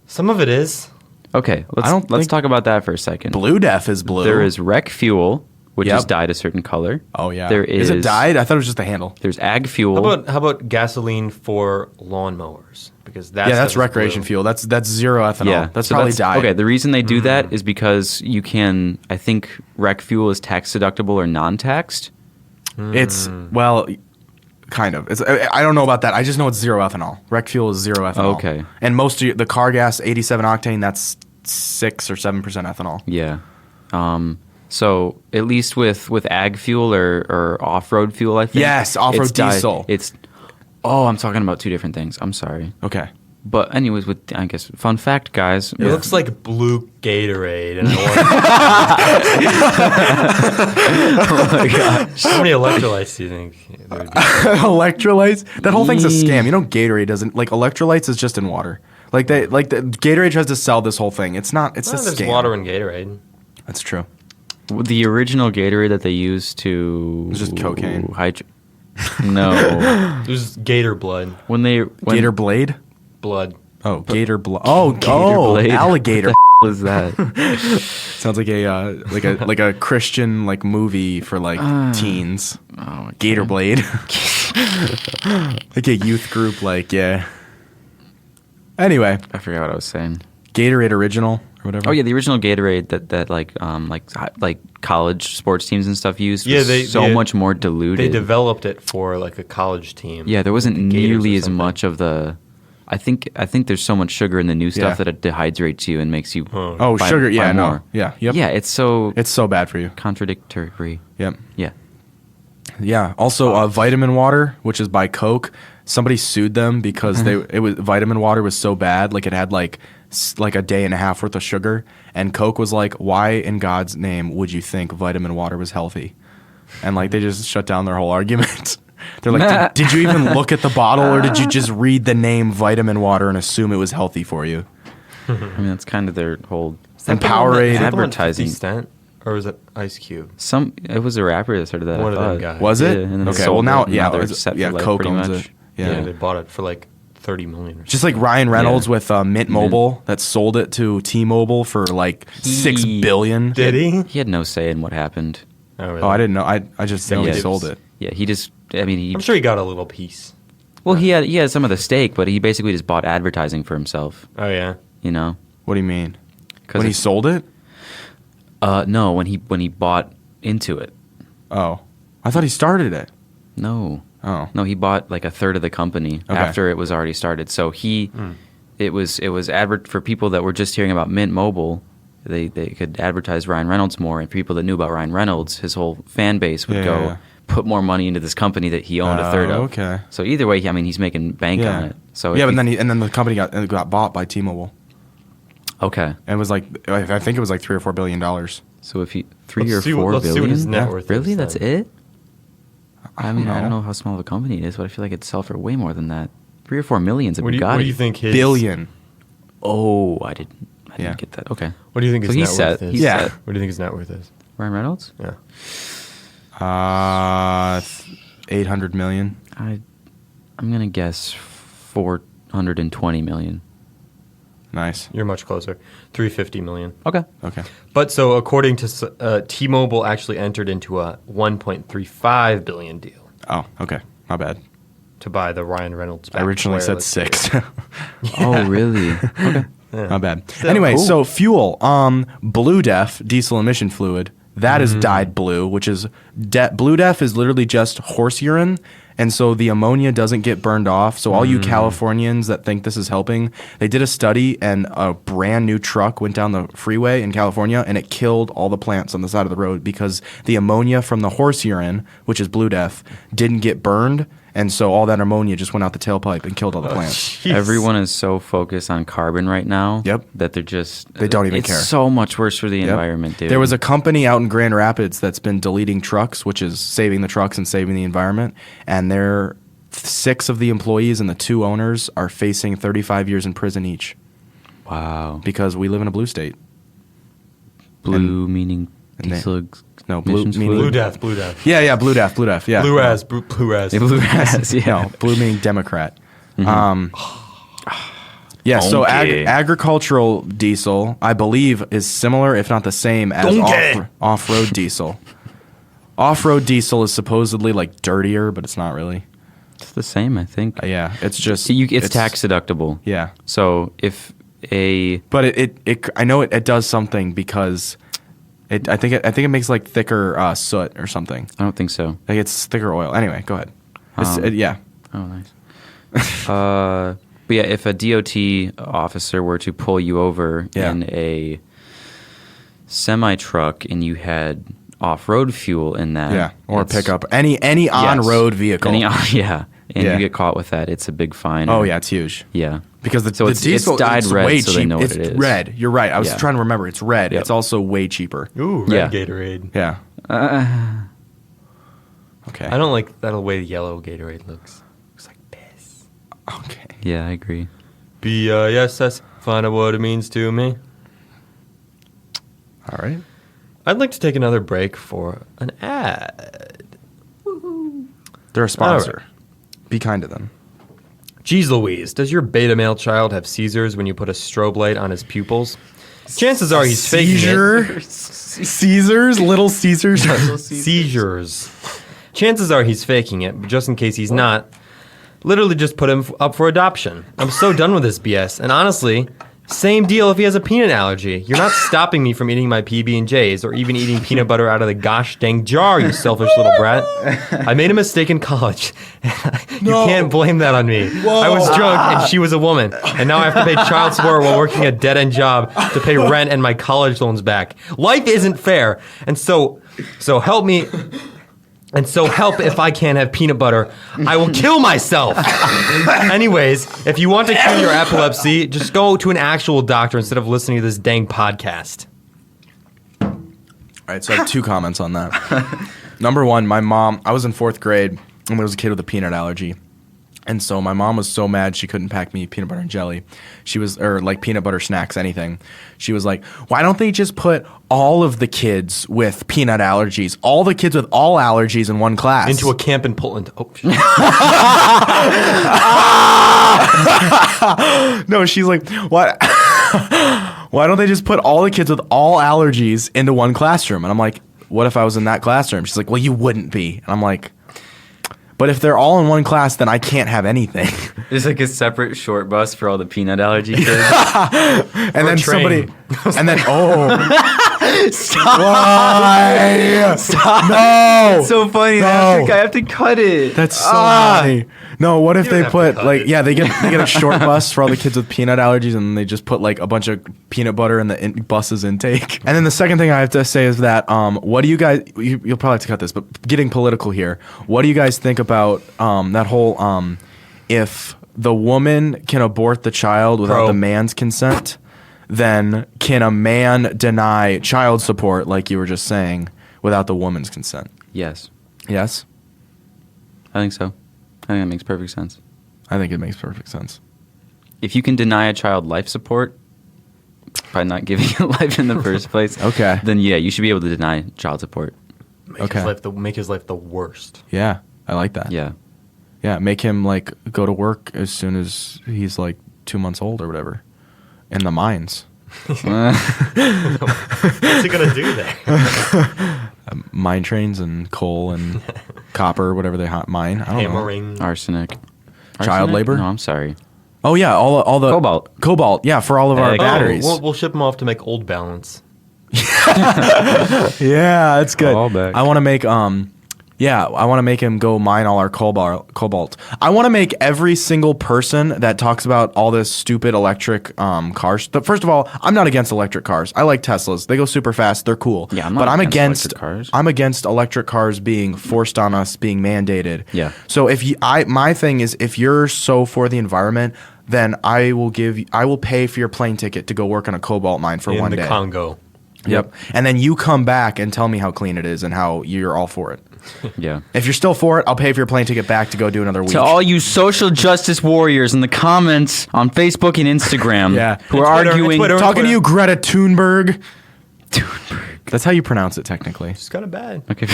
Some of it is. Okay, I don't let's think- talk about that for a second. Blue Def is blue. There is rec fuel, which Yep. is dyed a certain color. Oh yeah. There Is it is- dyed? I thought it was just the handle. There's ag fuel. How about gasoline for lawnmowers? Because that's Yeah, that's recreation fuel. That's zero ethanol. Yeah, that's so probably dyed. Okay, the reason they do that is because you can. I think rec fuel is tax deductible or non-taxed. It's well, kind of. I don't know about that. I just know it's zero ethanol. Rec fuel is zero ethanol. Okay. And most of the car gas, 87 octane, that's 6 or 7% ethanol. Yeah. So at least with ag fuel or off-road fuel, I think. Yes, off-road it's dyed- diesel. I'm talking about two different things. I'm sorry. Okay. But anyways, I guess fun fact, guys. It looks like blue Gatorade and orange. Oh my gosh. How many electrolytes do you think there would be? Electrolytes? That whole thing's a scam. You know, Gatorade doesn't like electrolytes is just in water. The Gatorade tries to sell this whole thing. It's not. It's Oh, a there's scam. water in Gatorade. That's true. The original Gatorade that they used to It's just cocaine. No. There's Gator blood. when Gator Blade. Blood. Oh, Gator Blood. Oh, Gator Blade. alligator. What is that? Sounds like a Christian like movie for like teens. Oh, Gator Blade. Like a youth group. Like yeah. Anyway, I forgot what I was saying. Gatorade original or whatever. Oh yeah, the original Gatorade that like college sports teams and stuff used. Yeah, was so much more diluted. They developed it for like a college team. Yeah, there wasn't The Gators nearly or as something. much of the. I think there's so much sugar in the new stuff Yeah. that it dehydrates you and makes you. Oh, buy- sugar. buy Yeah, no. more. Yeah. Yep. Yeah, it's so It's so bad for you. contradictory. Yep. Yeah. Yeah. Also, vitamin water, which is by Coke. Somebody sued them because vitamin water was so bad, like it had like a day and a half worth of sugar, and Coke was like, "Why in God's name would you think vitamin water was healthy?" And like they just shut down their whole argument. They're like, did you even look at the bottle, or did you just read the name vitamin water and assume it was healthy for you? I mean, that's kind of their whole And Powerade advertising. 50 Cent, or was it Ice Cube? It was a rapper that started that. One I of them thought. guys. Was it? Yeah, and then they Okay, sold well now, it, and yeah, they're it's- set for yeah, life, Coke pretty owns much. it. Yeah, Yeah. they bought it for like 30 million. Or Just like Ryan Reynolds Yeah. with Mint Mobile that sold it to T-Mobile for like $6 billion. Did he? He had no say in what happened. Oh, really? Oh, I didn't know. I just know Yeah. he sold it. Yeah, he just. I mean, I'm sure he got a little piece. Well, he had some of the stake, but he basically just bought advertising for himself. Oh yeah. You know. What do you mean? 'Cause When he it's- sold it? No, when he bought into it. Oh, I thought he started it. No. Oh, No, he bought like a third of the company Okay. after it was already started. So it was for people that were just hearing about Mint Mobile. They could advertise Ryan Reynolds more, and people that knew about Ryan Reynolds, his whole fan base would go put more money into this company that he owned a third of. Okay. So either way, I mean, he's making bank Yeah. on it. So yeah, if but you- then the company got bought by T-Mobile, okay. and it was like I think it was like $3 or $4 billion. So if he 3 Let's or see 4 what- let's see what billion, his net worth really, is that's then. it. I mean, I don't know how small of a company it is, but I feel like it'd sell for way more than that. 3 or 4 million's a What do Bugatti. you think his Billion. Oh, I didn't Yeah. get that. Okay. What do you think So his he's net worth set. is? He's Yeah. set. What do you think his net worth is? Ryan Reynolds? Yeah. 800 million. I'm gonna guess 420 million. Nice. You're much closer. 350 million. Okay. Okay. But so according to T-Mobile actually entered into a 1.35 billion deal Oh, okay. My bad. to buy the Ryan Reynolds. I originally said wireless 6. Oh, really? Okay. My bad. Anyway, cool. so fuel. Blue Def, diesel emission fluid, that is dyed blue, which is Blue Def is literally just horse urine, and so the ammonia doesn't get burned off. So all you Californians that think this is helping, they did a study, and a brand new truck went down the freeway in California, and it killed all the plants on the side of the road because the ammonia from the horse urine, which is Blue Def, didn't get burned. And so all that ammonia just went out the tailpipe and killed all the plants. Jeez. Everyone is so focused on carbon right now. Yep. That they're just They don't even it's care. so much worse for the Yep. environment, dude. There was a company out in Grand Rapids that's been deleting trucks, which is saving the trucks and saving the environment. And 6 of the employees and the 2 owners are facing 35 years in prison each wow. because we live in a blue state. Blue meaning and they- diesel. No, blue emissions meaning Blue fluid? Death, Blue Death. Yeah, Blue Def, yeah. Blue ass, blue ass. Yeah, blue ass, yeah. No, blue meaning Democrat. Yeah, so Okay. agricultural diesel, I believe, is similar, if not the same, as off-road diesel. Off-road diesel is supposedly like dirtier, but it's not really. It's the same, I think. Yeah, it's just It's tax deductible. Yeah, So if a but it I know it does something because I think it makes like thicker soot or something. I don't think so. Like it's thicker oil. Anyway, go ahead. Yeah. Oh, nice. But yeah, if a DOT officer were to pull you over Yeah. in a semi truck and you had off-road fuel in that, Yeah, or a it's- pickup, any on-road vehicle. Yeah, and Yeah. you get caught with that, it's a big fine. Oh or- yeah, it's huge. yeah. Because the So it's diesel dyed it's red, way so they cheap. know what it's it is. red. You're right. I was Yeah. trying to remember. It's red. Yep. It's also way cheaper. Ooh, Yeah. red Gatorade. Yeah. Okay. I don't like that way yellow Gatorade looks. Looks like piss. Okay. Yeah, I agree. BISS, find out what it means to me. All right. I'd like to take another break for an ad. They're a sponsor. All right. Be kind to them. Jeez Louise, does your beta male child have seizures when you put a strobe light on his pupils? Chances are he's faking it. Caesars, Little Caesars. Seizures. Chances are he's faking it, but just in case he's not, literally just put him up for adoption. I'm so done with this BS. And honestly, same deal if he has a peanut allergy. You're not stopping me from eating my PB&Js or even eating peanut butter out of the gosh dang jar, you selfish little brat. I made a mistake in college. You can't blame that on me. I was drunk and she was a woman. And now I have to pay child support while working a dead-end job to pay rent and my college loans back. Life isn't fair. And so help me. And so help if I can't have peanut butter. I will kill myself. Anyways, if you want to cure your epilepsy, just go to an actual doctor instead of listening to this dang podcast. All right, so I have 2 comments on that. Number 1, my mom, I was in 4th grade, and there was a kid with a peanut allergy. And so my mom was so mad she couldn't pack me peanut butter and jelly. Or like peanut butter snacks, anything. She was like, why don't they just put all of the kids with peanut allergies, all the kids with all allergies in one class? Into a camp in Portland. Oh, shit. No, she's like, what? Why don't they just put all the kids with all allergies into one classroom? And I'm like, what if I was in that classroom? She's like, well, you wouldn't be. And I'm like, but if they're all in one class, then I can't have anything. There's like a separate short bus for all the peanut allergy kids. And then train. and then, oh. Stop. Why? Stop. No. It's so funny. No. I have to cut it. That's so funny. No, what if You don't they have to put cut like it. yeah they get a short bus for all the kids with peanut allergies and they just put like a bunch of peanut butter in the bus's intake. And then the second thing I have to say is that what do you guys you'll probably have to cut this, but getting political here, what do you guys think about that whole if the woman can abort the child without Pro. the man's consent, then can a man deny child support like you were just saying without the woman's consent? Yes, Yes, I think so. I think that makes perfect sense. I think it makes perfect sense. If you can deny a child life support by not giving it life in the first place, Okay. then yeah, you should be able to deny child support. Make his life the worst. Yeah, I like that. Yeah. Yeah, make him like go to work as soon as he's like 2 months old or whatever, in the mines, What's he gonna do there? mine trains and coal and copper, whatever they mine. I don't know. Hammering. Arsenic. Child labor? No, I'm sorry. Oh yeah, all the Cobalt. Yeah, for all of our Hey, batteries. We'll ship them off to make Old Balance. Yeah, that's good. Callback. I want to make I want to make him go mine all our cobalt. I want to make every single person that talks about all this stupid electric cars. First of all, I'm not against electric cars. I like Teslas. They go super fast. They're cool. Yeah, I'm not but I'm against against electric cars. I'm against electric cars being forced on us, being mandated. Yeah. So my thing is, if you're so for the environment, then I will pay for your plane ticket to go work on a cobalt mine for in one the day. Congo. Yep. And then you come back and tell me how clean it is and how you're all for it. Yeah. If you're still for it, I'll pay for your plane ticket back to go do another week. To all you social justice warriors in the comments on Facebook and Instagram Yeah. who are Twitter, arguing. Twitter. Talking to you, Greta Thunberg. That's how you pronounce it, technically. She's kind of bad. Okay.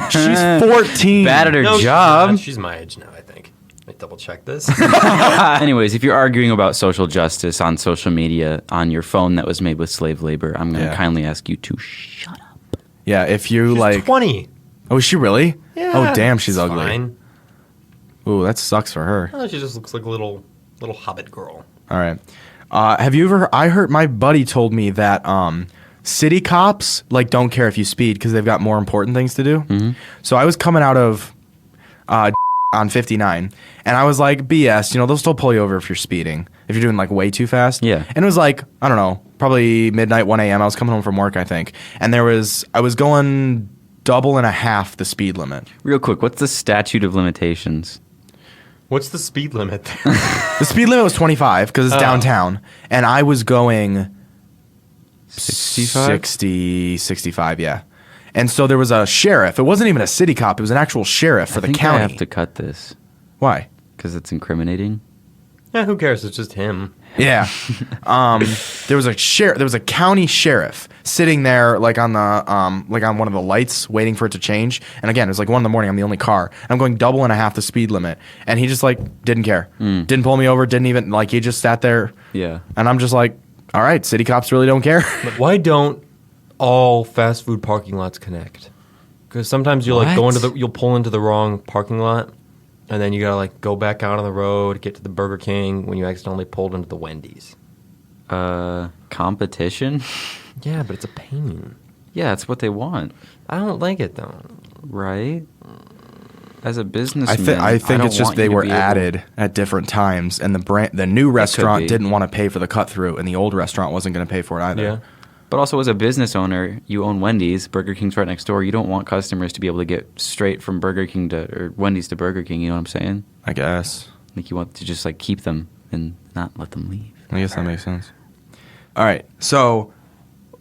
She's 14. Bad at her No, she's job. not. She's my age now, I think. Let me double check this. Anyways, if you're arguing about social justice on social media on your phone that was made with slave labor, I'm going to Yeah. kindly ask you to shut up. Yeah, if you She's like. 20. Oh, is she really? Yeah. Oh, damn, she's it's ugly. Fine. Ooh, that sucks for her. Oh, she just looks like a little hobbit girl. All right. Have you ever? I heard my buddy told me that city cops like don't care if you speed because they've got more important things to do. Mm-hmm. So I was coming out of on 59, and I was like, BS. You know, they'll still pull you over if you're speeding if you're doing like way too fast. Yeah. And it was like I don't know, probably midnight, 1 a.m. I was coming home from work, I think, and I was going double and a half the speed limit. Real quick, what's the statute of limitations? What's the speed limit there? The speed limit was 25 because it's Oh. downtown, and I was going 65? 60, 65, yeah. And so there was a sheriff. It wasn't even a city cop. It was an actual sheriff for I the think county. I have to cut this Why? because it's incriminating. Yeah, who cares? It's just him. Yeah. There was a sheriff. There was a county sheriff sitting there, like on the like on one of the lights, waiting for it to change. And again, it was like 1 a.m. I'm the only car. And I'm going double and a half the speed limit, and he just like didn't care. Didn't pull me over. Didn't even like. He just sat there. Yeah. And I'm just like, all right, city cops really don't care. But why don't all fast food parking lots connect? Because sometimes you'll like go What? into you'll pull into the wrong parking lot, and then you gotta like go back out on the road, get to the Burger King when you accidentally pulled into the Wendy's. Competition? Yeah, but it's a pain. Yeah, it's what they want, I don't like it though. right? As a businessman, I think don't it's just want you they to were be able- added at different times, and the new restaurant be. didn't want to pay for the cut through, and the old restaurant wasn't going to pay for it either. Yeah. But also, as a business owner, you own Wendy's. Burger King's right next door. You don't want customers to be able to get straight from Burger King or Wendy's to Burger King. You know what I'm saying? I guess. Like you want to just like keep them and not let them leave. I guess that makes sense. All right, so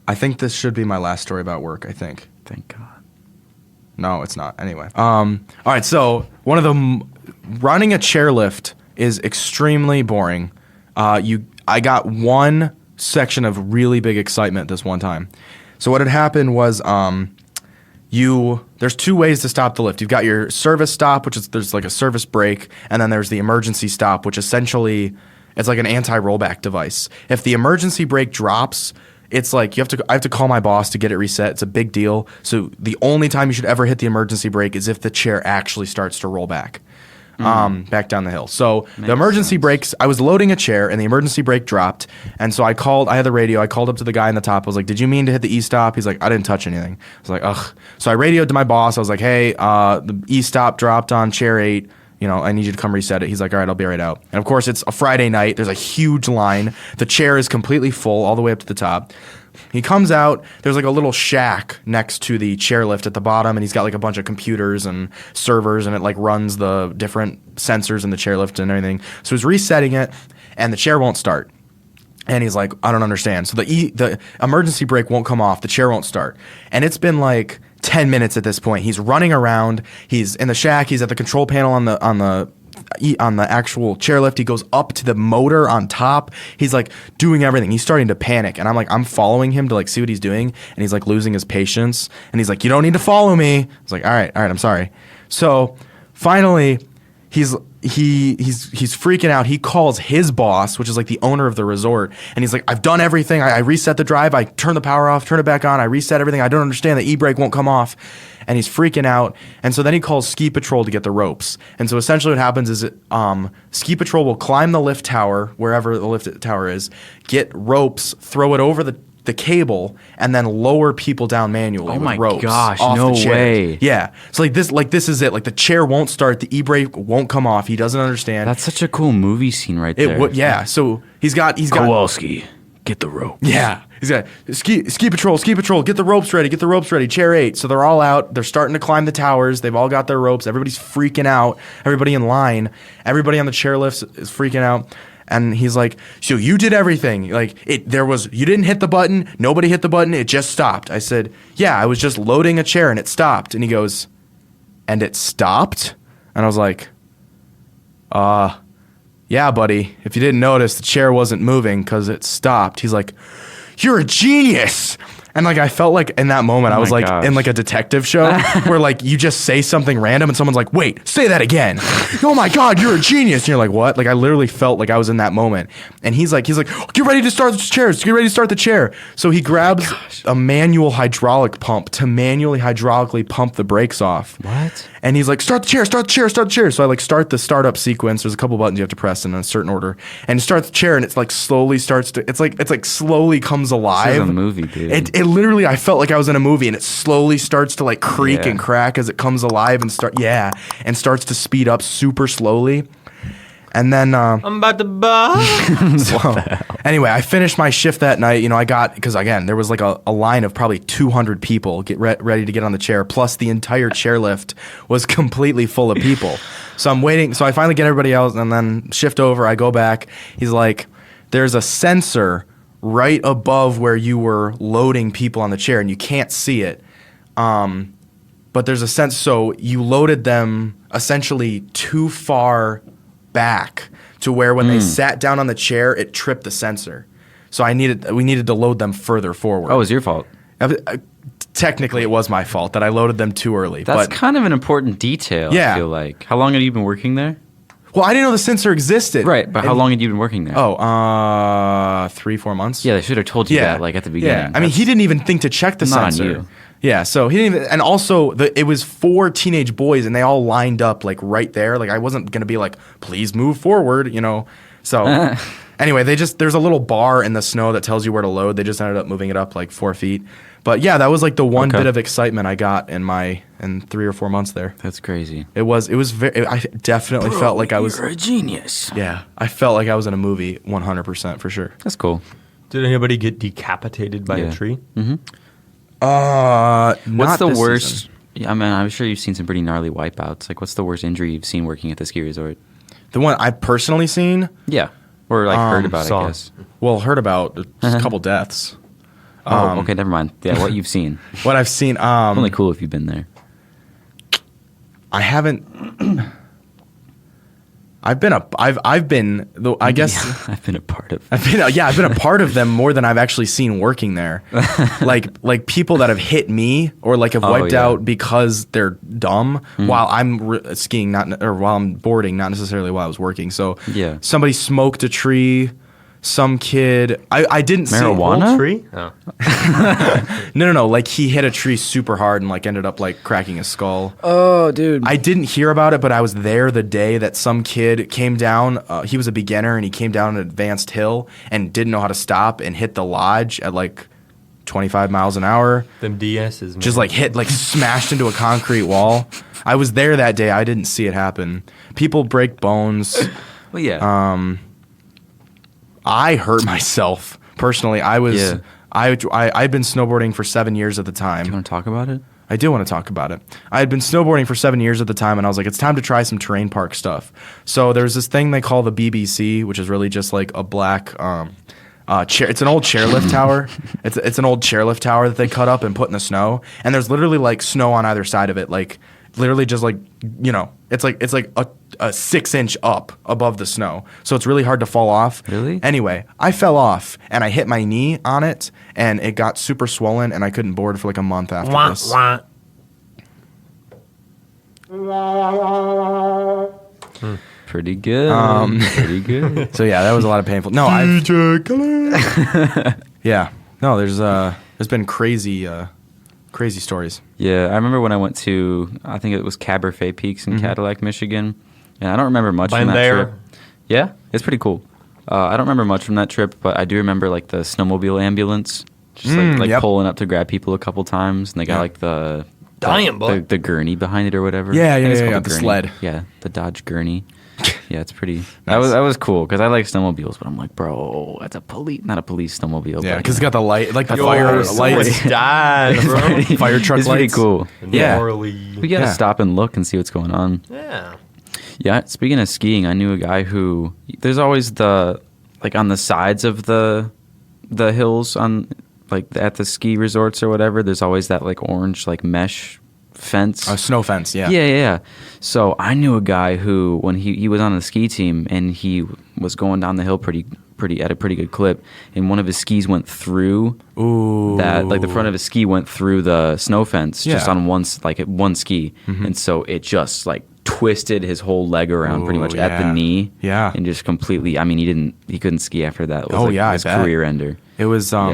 I think this should be my last story about work. I think. Thank God. No, it's not. Anyway. All right. So one of the running a chairlift is extremely boring. I got one section of really big excitement this one time. So what had happened was there's two ways to stop the lift. You've got your service stop, which is there's like a service brake, and then there's the emergency stop, which essentially it's like an anti-rollback device. If the emergency brake drops, it's like I have to call my boss to get it reset. It's a big deal. So the only time you should ever hit the emergency brake is if the chair actually starts to roll back. Back down the hill. So the emergency brakes, I was loading a chair and the emergency brake dropped. And so I had the radio. I called up to the guy in the top. I was like, did you mean to hit the E-stop? He's like, I didn't touch anything. I was like, ugh. So I radioed to my boss. I was like, hey, the E-stop dropped on chair 8. I need you to come reset it. He's like, all right, I'll be right out. And of course, it's a Friday night. There's a huge line. The chair is completely full all the way up to the top. He comes out. There's like a little shack next to the chairlift at the bottom, and he's got like a bunch of computers and servers, and it like runs the different sensors in the chairlift and everything. So he's resetting it, and the chair won't start. And he's like, I don't understand. So the emergency brake won't come off. The chair won't start. And it's been like 10 minutes at this point. He's running around. He's in the shack. He's at the control panel on the actual chairlift. He goes up to the motor on top. He's like doing everything. He's starting to panic, and I'm following him to like see what he's doing, and he's like losing his patience, and he's like, you don't need to follow me. I was like, all right, I'm sorry. So finally he's freaking out. He calls his boss, which is like the owner of the resort, and he's like, I've done everything. I reset the drive. I turned the power off, turn it back on. I reset everything. I don't understand. The e-brake won't come off. And he's freaking out. And so then he calls Ski Patrol to get the ropes. And so essentially what happens is Ski Patrol will climb the lift tower, wherever the lift tower is, get ropes, throw it over the cable, and then lower people down manually with ropes. Oh my gosh, off no the chair. way. Yeah. So this is it. Like the chair won't start, the e-brake won't come off. He doesn't understand. That's such a cool movie scene right there. Yeah. So he's got Kowalski, get the rope. Yeah. He's got ski patrol, get the ropes ready, chair 8. So they're all out. They're starting to climb the towers. They've all got their ropes. Everybody's freaking out. Everybody in line. Everybody on the chairlifts is freaking out. And he's like, so you did everything. Like you didn't hit the button. Nobody hit the button. It just stopped. I said, yeah, I was just loading a chair and it stopped. And he goes, and it stopped? And I was like, yeah, buddy. If you didn't notice, the chair wasn't moving because it stopped. He's like, you're a genius. And like I felt like in that moment I was like in like a detective show where like you just say something random and someone's like, wait, say that again. Oh my God, you're a genius. And you're like, what? Like I literally felt like I was in that moment. And he's like, get ready to start the chairs. Get ready to start the chair. So he grabs a manual hydraulic pump to manually hydraulically pump the brakes off. What? And he's like, start the chair. So I like start the startup sequence. There's a couple buttons you have to press in a certain order. And start the chair and it's like slowly starts to, it's like slowly comes alive. This is a movie, dude. It literally, I felt like I was in a movie, and it slowly starts to like creak and crack as it comes alive and starts to speed up super slowly. And then I'm about to bust. so, anyway, I finished my shift that night. Because again, there was like a line of probably 200 people ready to get on the chair, plus the entire chairlift was completely full of people. So I'm waiting. So I finally get everybody else, and then shift over. I go back. He's like, there's a sensor right above where you were loading people on the chair, and you can't see it. But there's a sense, so you loaded them essentially too far back to where when they sat down on the chair, it tripped the sensor. So we needed to load them further forward. Oh, it was your fault. Technically, it was my fault that I loaded them too early. That's kind of an important detail, Yeah. I feel like. How long had you been working there? Well, I didn't know the sensor existed. Right, but how long had you been working there? 3-4 months. Yeah, they should have told you that like at the beginning. Yeah, I mean, he didn't even think to check the not sensor. on you. Yeah, so he didn't even, and also it was 4 teenage boys, and they all lined up like right there. Like I wasn't gonna be like, please move forward, So anyway, there's a little bar in the snow that tells you where to load. They just ended up moving it up like 4 feet. But yeah, that was like the one bit of excitement I got in 3 or 4 months there. That's crazy. It was very. I definitely felt like I was. You're a genius. Yeah, I felt like I was in a movie 100% for sure. That's cool. Did anybody get decapitated by a tree? What's the this worst? season. Yeah, I mean, I'm sure you've seen some pretty gnarly wipeouts. Like, what's the worst injury you've seen working at the ski resort? The one I've personally seen. Yeah, or like heard about, saw. I guess. Well, heard about a couple deaths. Oh, okay, never mind. Yeah, what you've seen. What I've seen. Only cool if you've been there. I haven't. I've been I guess I've been a part of. I've been a part of them more than I've actually seen working there. like people that have hit me or like have wiped out because they're dumb while I'm skiing, or while I'm boarding, not necessarily while I was working. So Yeah. somebody smoked a tree. Some kid, I didn't Marijuana? Old tree? Oh. No. Like he hit a tree super hard and like ended up like cracking his skull. Oh, dude. I didn't hear about it, but I was there the day that some kid came down. He was a beginner and he came down an advanced hill and didn't know how to stop and hit the lodge at like 25 miles an hour. Them DSs, man. Just like smashed into a concrete wall. I was there that day. I didn't see it happen. People break bones. Well, yeah. I hurt myself personally. I'd been snowboarding for 7 years at the time. Do you want to talk about it? I do want to talk about it. I had been snowboarding for 7 years at the time, and I was like, it's time to try some terrain park stuff. So there's this thing they call the BBC, which is really just like a black chair. It's an old chairlift tower. It's an old chairlift tower that they cut up and put in the snow, and there's literally like snow on either side of it, like literally just like, you know, it's like a 6-inch up above the snow, so it's really hard to fall off. Really? Anyway, I fell off and I hit my knee on it, and it got super swollen, and I couldn't board for like a month after this. Pretty good. Pretty good. So yeah, that was a lot of painful. No, yeah, no, there's been crazy stories. Yeah, I remember when I went to, I think it was Cabernet Peaks in Cadillac, Michigan, and I don't remember much from that trip. Yeah, it's pretty cool. I don't remember much from that trip, but I do remember like the snowmobile ambulance, just like pulling up to grab people a couple times, and they got like the gurney behind it or whatever. Yeah, I think it's yeah, called the gurney. sled. Yeah, the Dodge gurney. Yeah, it's pretty. That was cool because I like snowmobiles, but I'm like, bro, that's not a police snowmobile. Yeah, but, because it's got the light, like the Yo, fire someone's lights, died, bro. fire truck it's lights. pretty cool. Yeah, Gnarly. we gotta Yeah. stop and look and see what's going on. Yeah. Yeah, speaking of skiing, I knew a guy who there's always the like on the sides of the hills on like at the ski resorts or whatever. There's always that like orange like mesh fence. A snow fence, yeah. Yeah. So I knew a guy who when he was on the ski team and he was going down the hill pretty at a pretty good clip, and one of his skis went through that, like the front of his ski went through the snow fence just on one ski, and so it just like twisted his whole leg around pretty much at the knee, and just completely. I mean, he couldn't ski after that. It was his career ender. It was. I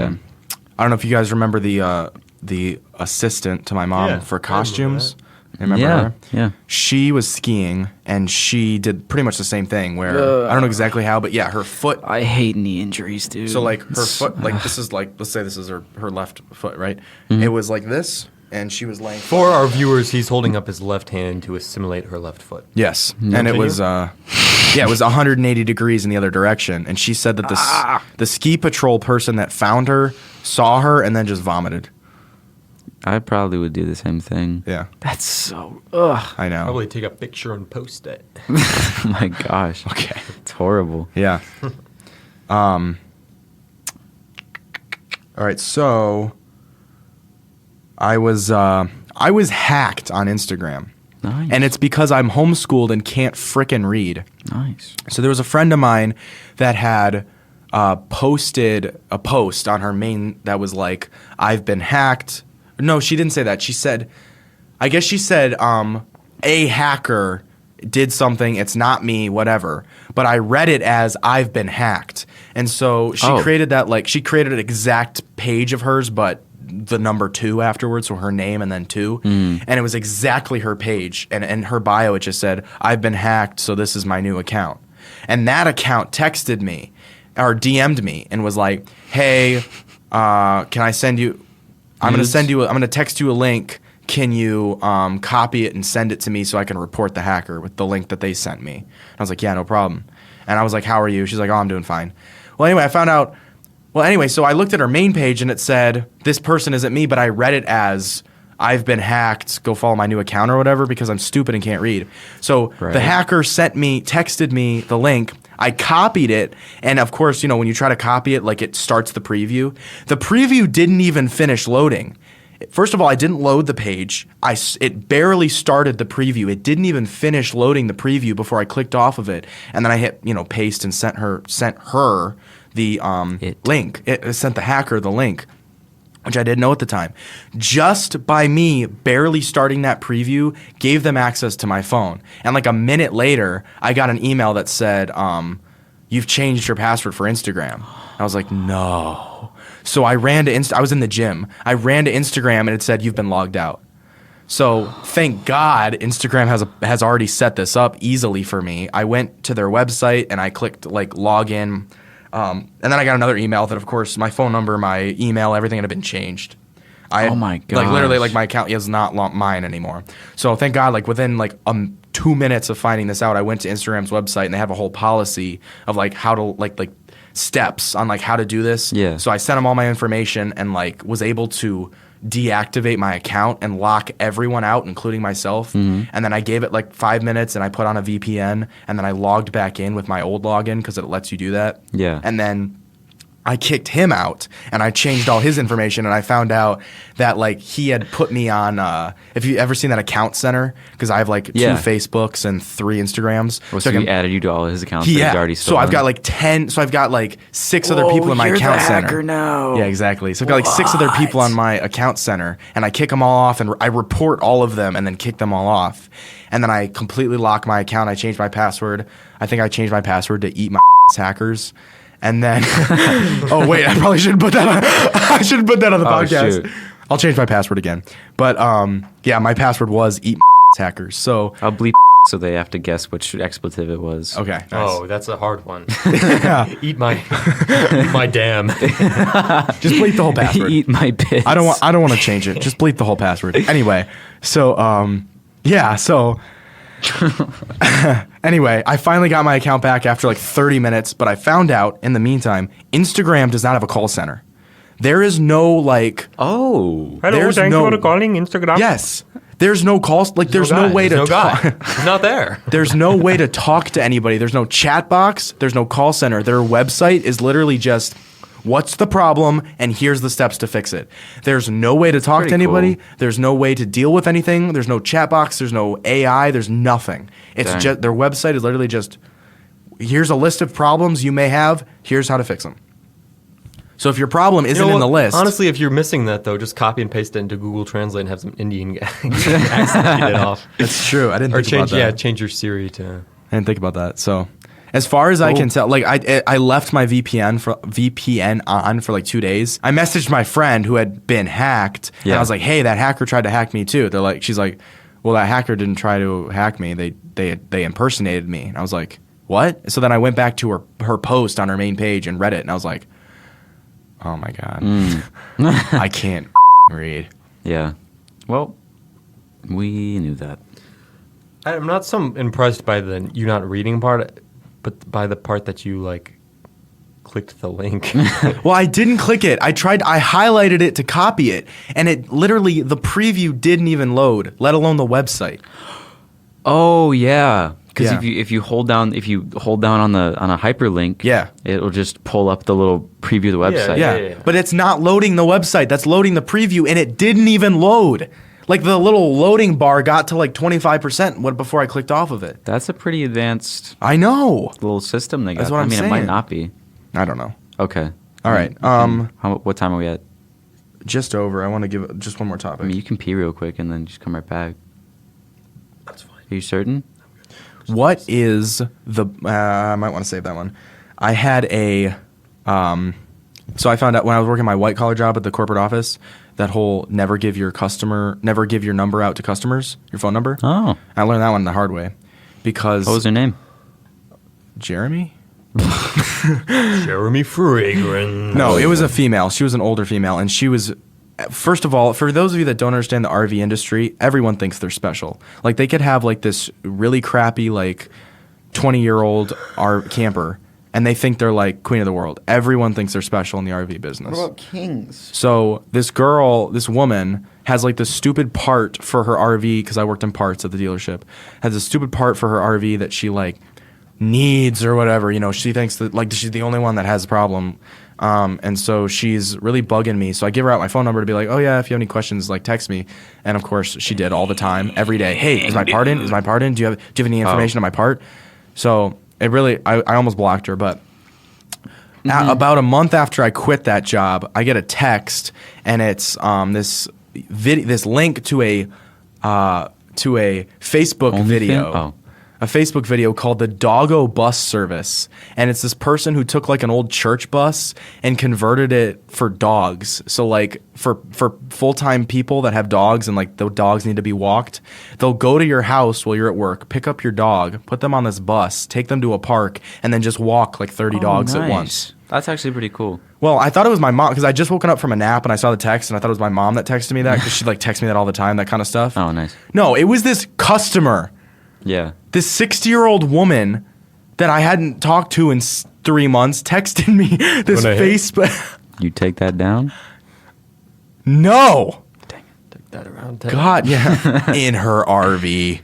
don't know if you guys remember the assistant to my mom for costumes. Remember her? Yeah. She was skiing, and she did pretty much the same thing where, I don't know exactly how, but yeah, her foot. I hate knee injuries, dude. So, like, her foot, like, this is like, let's say this is her left foot, right? It was like this, and she was laying. For our viewers, he's holding up his left hand to assimilate her left foot. Yes. And it was, it was 180 degrees in the other direction. And she said that the ski patrol person that found her saw her and then just vomited. I probably would do the same thing. Yeah. That's so. Ugh. I know. Probably take a picture and post it. Oh my gosh. Okay. It's horrible. Yeah. All right. So I was hacked on Instagram. Nice. And it's because I'm homeschooled and can't frickin' read. Nice. So there was a friend of mine that had posted a post on her main that was like, I've been hacked. No, she didn't say that. She said, I guess she said, a hacker did something. It's not me, whatever. But I read it as I've been hacked. And so she created that, like, she created an exact page of hers, but the number 2 afterwards, so her name and then 2. And it was exactly her page. And in her bio, it just said, I've been hacked, so this is my new account. And that account texted me or DM'd me and was like, hey, can I send you, I'm going to text you a link. Can you copy it and send it to me so I can report the hacker with the link that they sent me? And I was like, yeah, no problem. And I was like, how are you? She's like, oh, I'm doing fine. Well, anyway, I found out. Well, anyway, so I looked at her main page and it said, this person isn't me, but I read it as I've been hacked. Go follow my new account or whatever because I'm stupid and can't read. So the hacker texted me the link. I copied it. And of course, you know, when you try to copy it, like it starts the preview. The preview didn't even finish loading. First of all, I didn't load the page. It barely started the preview. It didn't even finish loading the preview before I clicked off of it. And then I hit, paste and sent her the link. It sent the hacker the link, which I didn't know at the time. Just by me barely starting that preview gave them access to my phone. And like a minute later, I got an email that said, you've changed your password for Instagram. I was like, no. So I ran to I was in the gym. I ran to Instagram and it said, you've been logged out. So thank God Instagram has already set this up easily for me. I went to their website and I clicked like log in. And then I got another email that, of course, my phone number, my email, everything had been changed. Oh my god! Like literally, like my account is not mine anymore. So thank God, like within like 2 minutes of finding this out, I went to Instagram's website and they have a whole policy of like how to like steps on like how to do this. Yeah. So I sent them all my information and like was able to deactivate my account and lock everyone out, including myself. And then I gave it like 5 minutes and I put on a VPN and then I logged back in with my old login because it lets you do that. Yeah. And then I kicked him out and I changed all his information and I found out that like he had put me on if you ever seen that account center, because I have like 2 Facebooks and 3 Instagrams. Well, so he added you to all his accounts that he's already so I've got like 10 so I've got like 6 other people in my account center. Hacker now. Yeah, exactly. So I've got like 6 other people on my account center and I kick them all off and I report all of them and then kick them all off. And then I completely lock my account. I changed my password. I think I changed my password to eat my hackers. And then, oh wait, I probably shouldn't put that on. I shouldn't put that on the podcast. Shoot. I'll change my password again. But yeah, my password was eat hackers. So I'll bleep so they have to guess which expletive it was. Okay. Nice. Oh, that's a hard one. Yeah. Eat my damn. Just bleep the whole password. Eat my bits. I don't want to change it. Just bleep the whole password. Anyway, so yeah, so. Anyway, I finally got my account back after like 30 minutes, but I found out in the meantime, Instagram does not have a call center. There is no like. Oh. Hello, there's thank no, you for calling Instagram. Yes. There's no calls. Like there's no way to talk. He's not there. There's no way to talk to anybody. There's no chat box. There's no call center. Their website is literally just, what's the problem? And here's the steps to fix it. There's no way to talk to anybody. Cool. There's no way to deal with anything. There's no chat box. There's no AI. There's nothing. It's just their website is literally just, here's a list of problems you may have. Here's how to fix them. So if your problem isn't in the list, honestly, if you're missing that though, just copy and paste it into Google Translate and have some Indian accent get it off. that's true. I didn't think about that. Yeah, change your Siri to. I didn't think about that. So, as far as I can tell, like I left my VPN on for like 2 days. I messaged my friend who had been hacked, and I was like, "Hey, that hacker tried to hack me too." She's like, "Well, that hacker didn't try to hack me. They impersonated me." And I was like, "What?" So then I went back to her post on her main page and read it, and I was like, "Oh my god, I can't read." Yeah. Well, we knew that. I'm not so impressed by the you not reading part, but by the part that you like clicked the link. Well, I didn't click it. I highlighted it to copy it, and it literally the preview didn't even load, let alone the website. Oh yeah. Because Yeah. if you hold down on a hyperlink, Yeah. it'll just pull up the little preview of the website. Yeah. But it's not loading the website. That's loading the preview, and it didn't even load. Like the little loading bar got to like 25% before I clicked off of it. That's a pretty advanced I know. little system they got. That's what I'm it might saying. not be. I don't know. Okay. All right. What time are we at? Just over. I want to give just one more topic. I mean, you can pee real quick and then just come right back. That's fine. Are you certain? What is the? I might want to save that one. I had a. So I found out when I was working my white collar job at the corporate office, that whole never give your number out to customers, your phone number. Oh. I learned that one the hard way, because What was her name? Jeremy. Jeremy Fragrance. No, it was a female. She was an older female, and she was. First of all, for those of you that don't understand the RV industry, everyone thinks they're special. Like they could have like this really crappy like 20-year-old camper, and they think they're like queen of the world. Everyone thinks they're special in the RV business. What about kings? So this woman has like this stupid part for her RV, because I worked in parts at the dealership, has a stupid part for her RV that she like needs or whatever. You know, she thinks that like she's the only one that has a problem. And so she's really bugging me. So I give her out my phone number to be like, oh yeah, if you have any questions, like text me. And of course she did all the time, every day. Hey, is my part in? Is my part in? Do you have any information on my part? So it really, I almost blocked her, but about a month after I quit that job, I get a text and it's, this link to a Facebook video. A Facebook video called the Doggo Bus Service. And it's this person who took like an old church bus and converted it for dogs. So like for full-time people that have dogs and like the dogs need to be walked, they'll go to your house while you're at work, pick up your dog, put them on this bus, take them to a park, and then just walk like 30 dogs at once. That's actually pretty cool. Well, I thought it was my mom because I just woken up from a nap and I saw the text and I thought it was my mom that texted me that because she like texts me that all the time, that kind of stuff. Oh, nice. No, it was this customer. Yeah. This 60-year-old woman that I hadn't talked to in 3 months texted me this Facebook. You take that down? No. Dang it. Take that around. God, yeah. In her RV.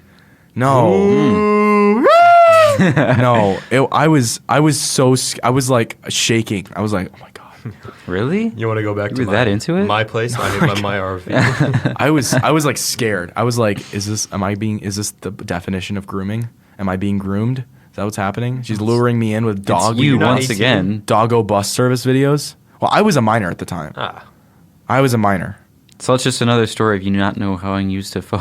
No. No. I was like shaking. I was like, oh my God. Really? You want to go back to that into it? My place? My RV. I was like scared. I was like, is this the definition of grooming? Am I being groomed? Is that what's happening? She's luring me in with once again. Doggo bus service videos. Well, I was a minor at the time. I was a minor. So it's just another story of you not know how I used a phone.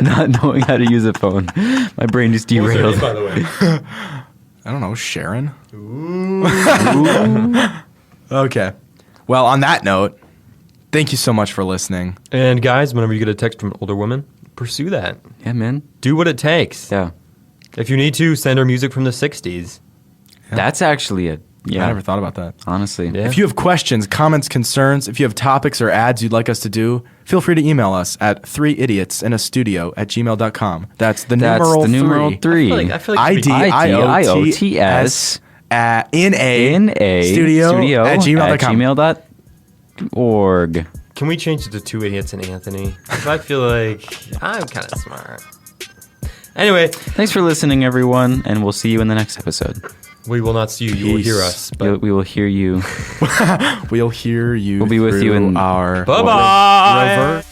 Not knowing how to use a phone. My brain just derailed. By the way. I don't know, Sharon? Ooh. Okay. Well, on that note, thank you so much for listening. And guys, whenever you get a text from an older woman, pursue that. Yeah, man. Do what it takes. Yeah. If you need to, send her music from the 60s. Yeah. That's actually it. Yeah. I never thought about that. Honestly. Yeah. If you have questions, comments, concerns, if you have topics or ads you'd like us to do, feel free to email us at 3idiotsinstudio@gmail.com. That's the numeral 3. I feel like IDIOTS in a studio at gmail.org. Can we change it to 2 Idiots and Anthony? Because I feel like I'm kind of smart. Anyway. Thanks for listening, everyone, and we'll see you in the next episode. We will not see you. You will hear us. But We will hear you. We'll hear you. We'll be with you in our Bye-bye. rover.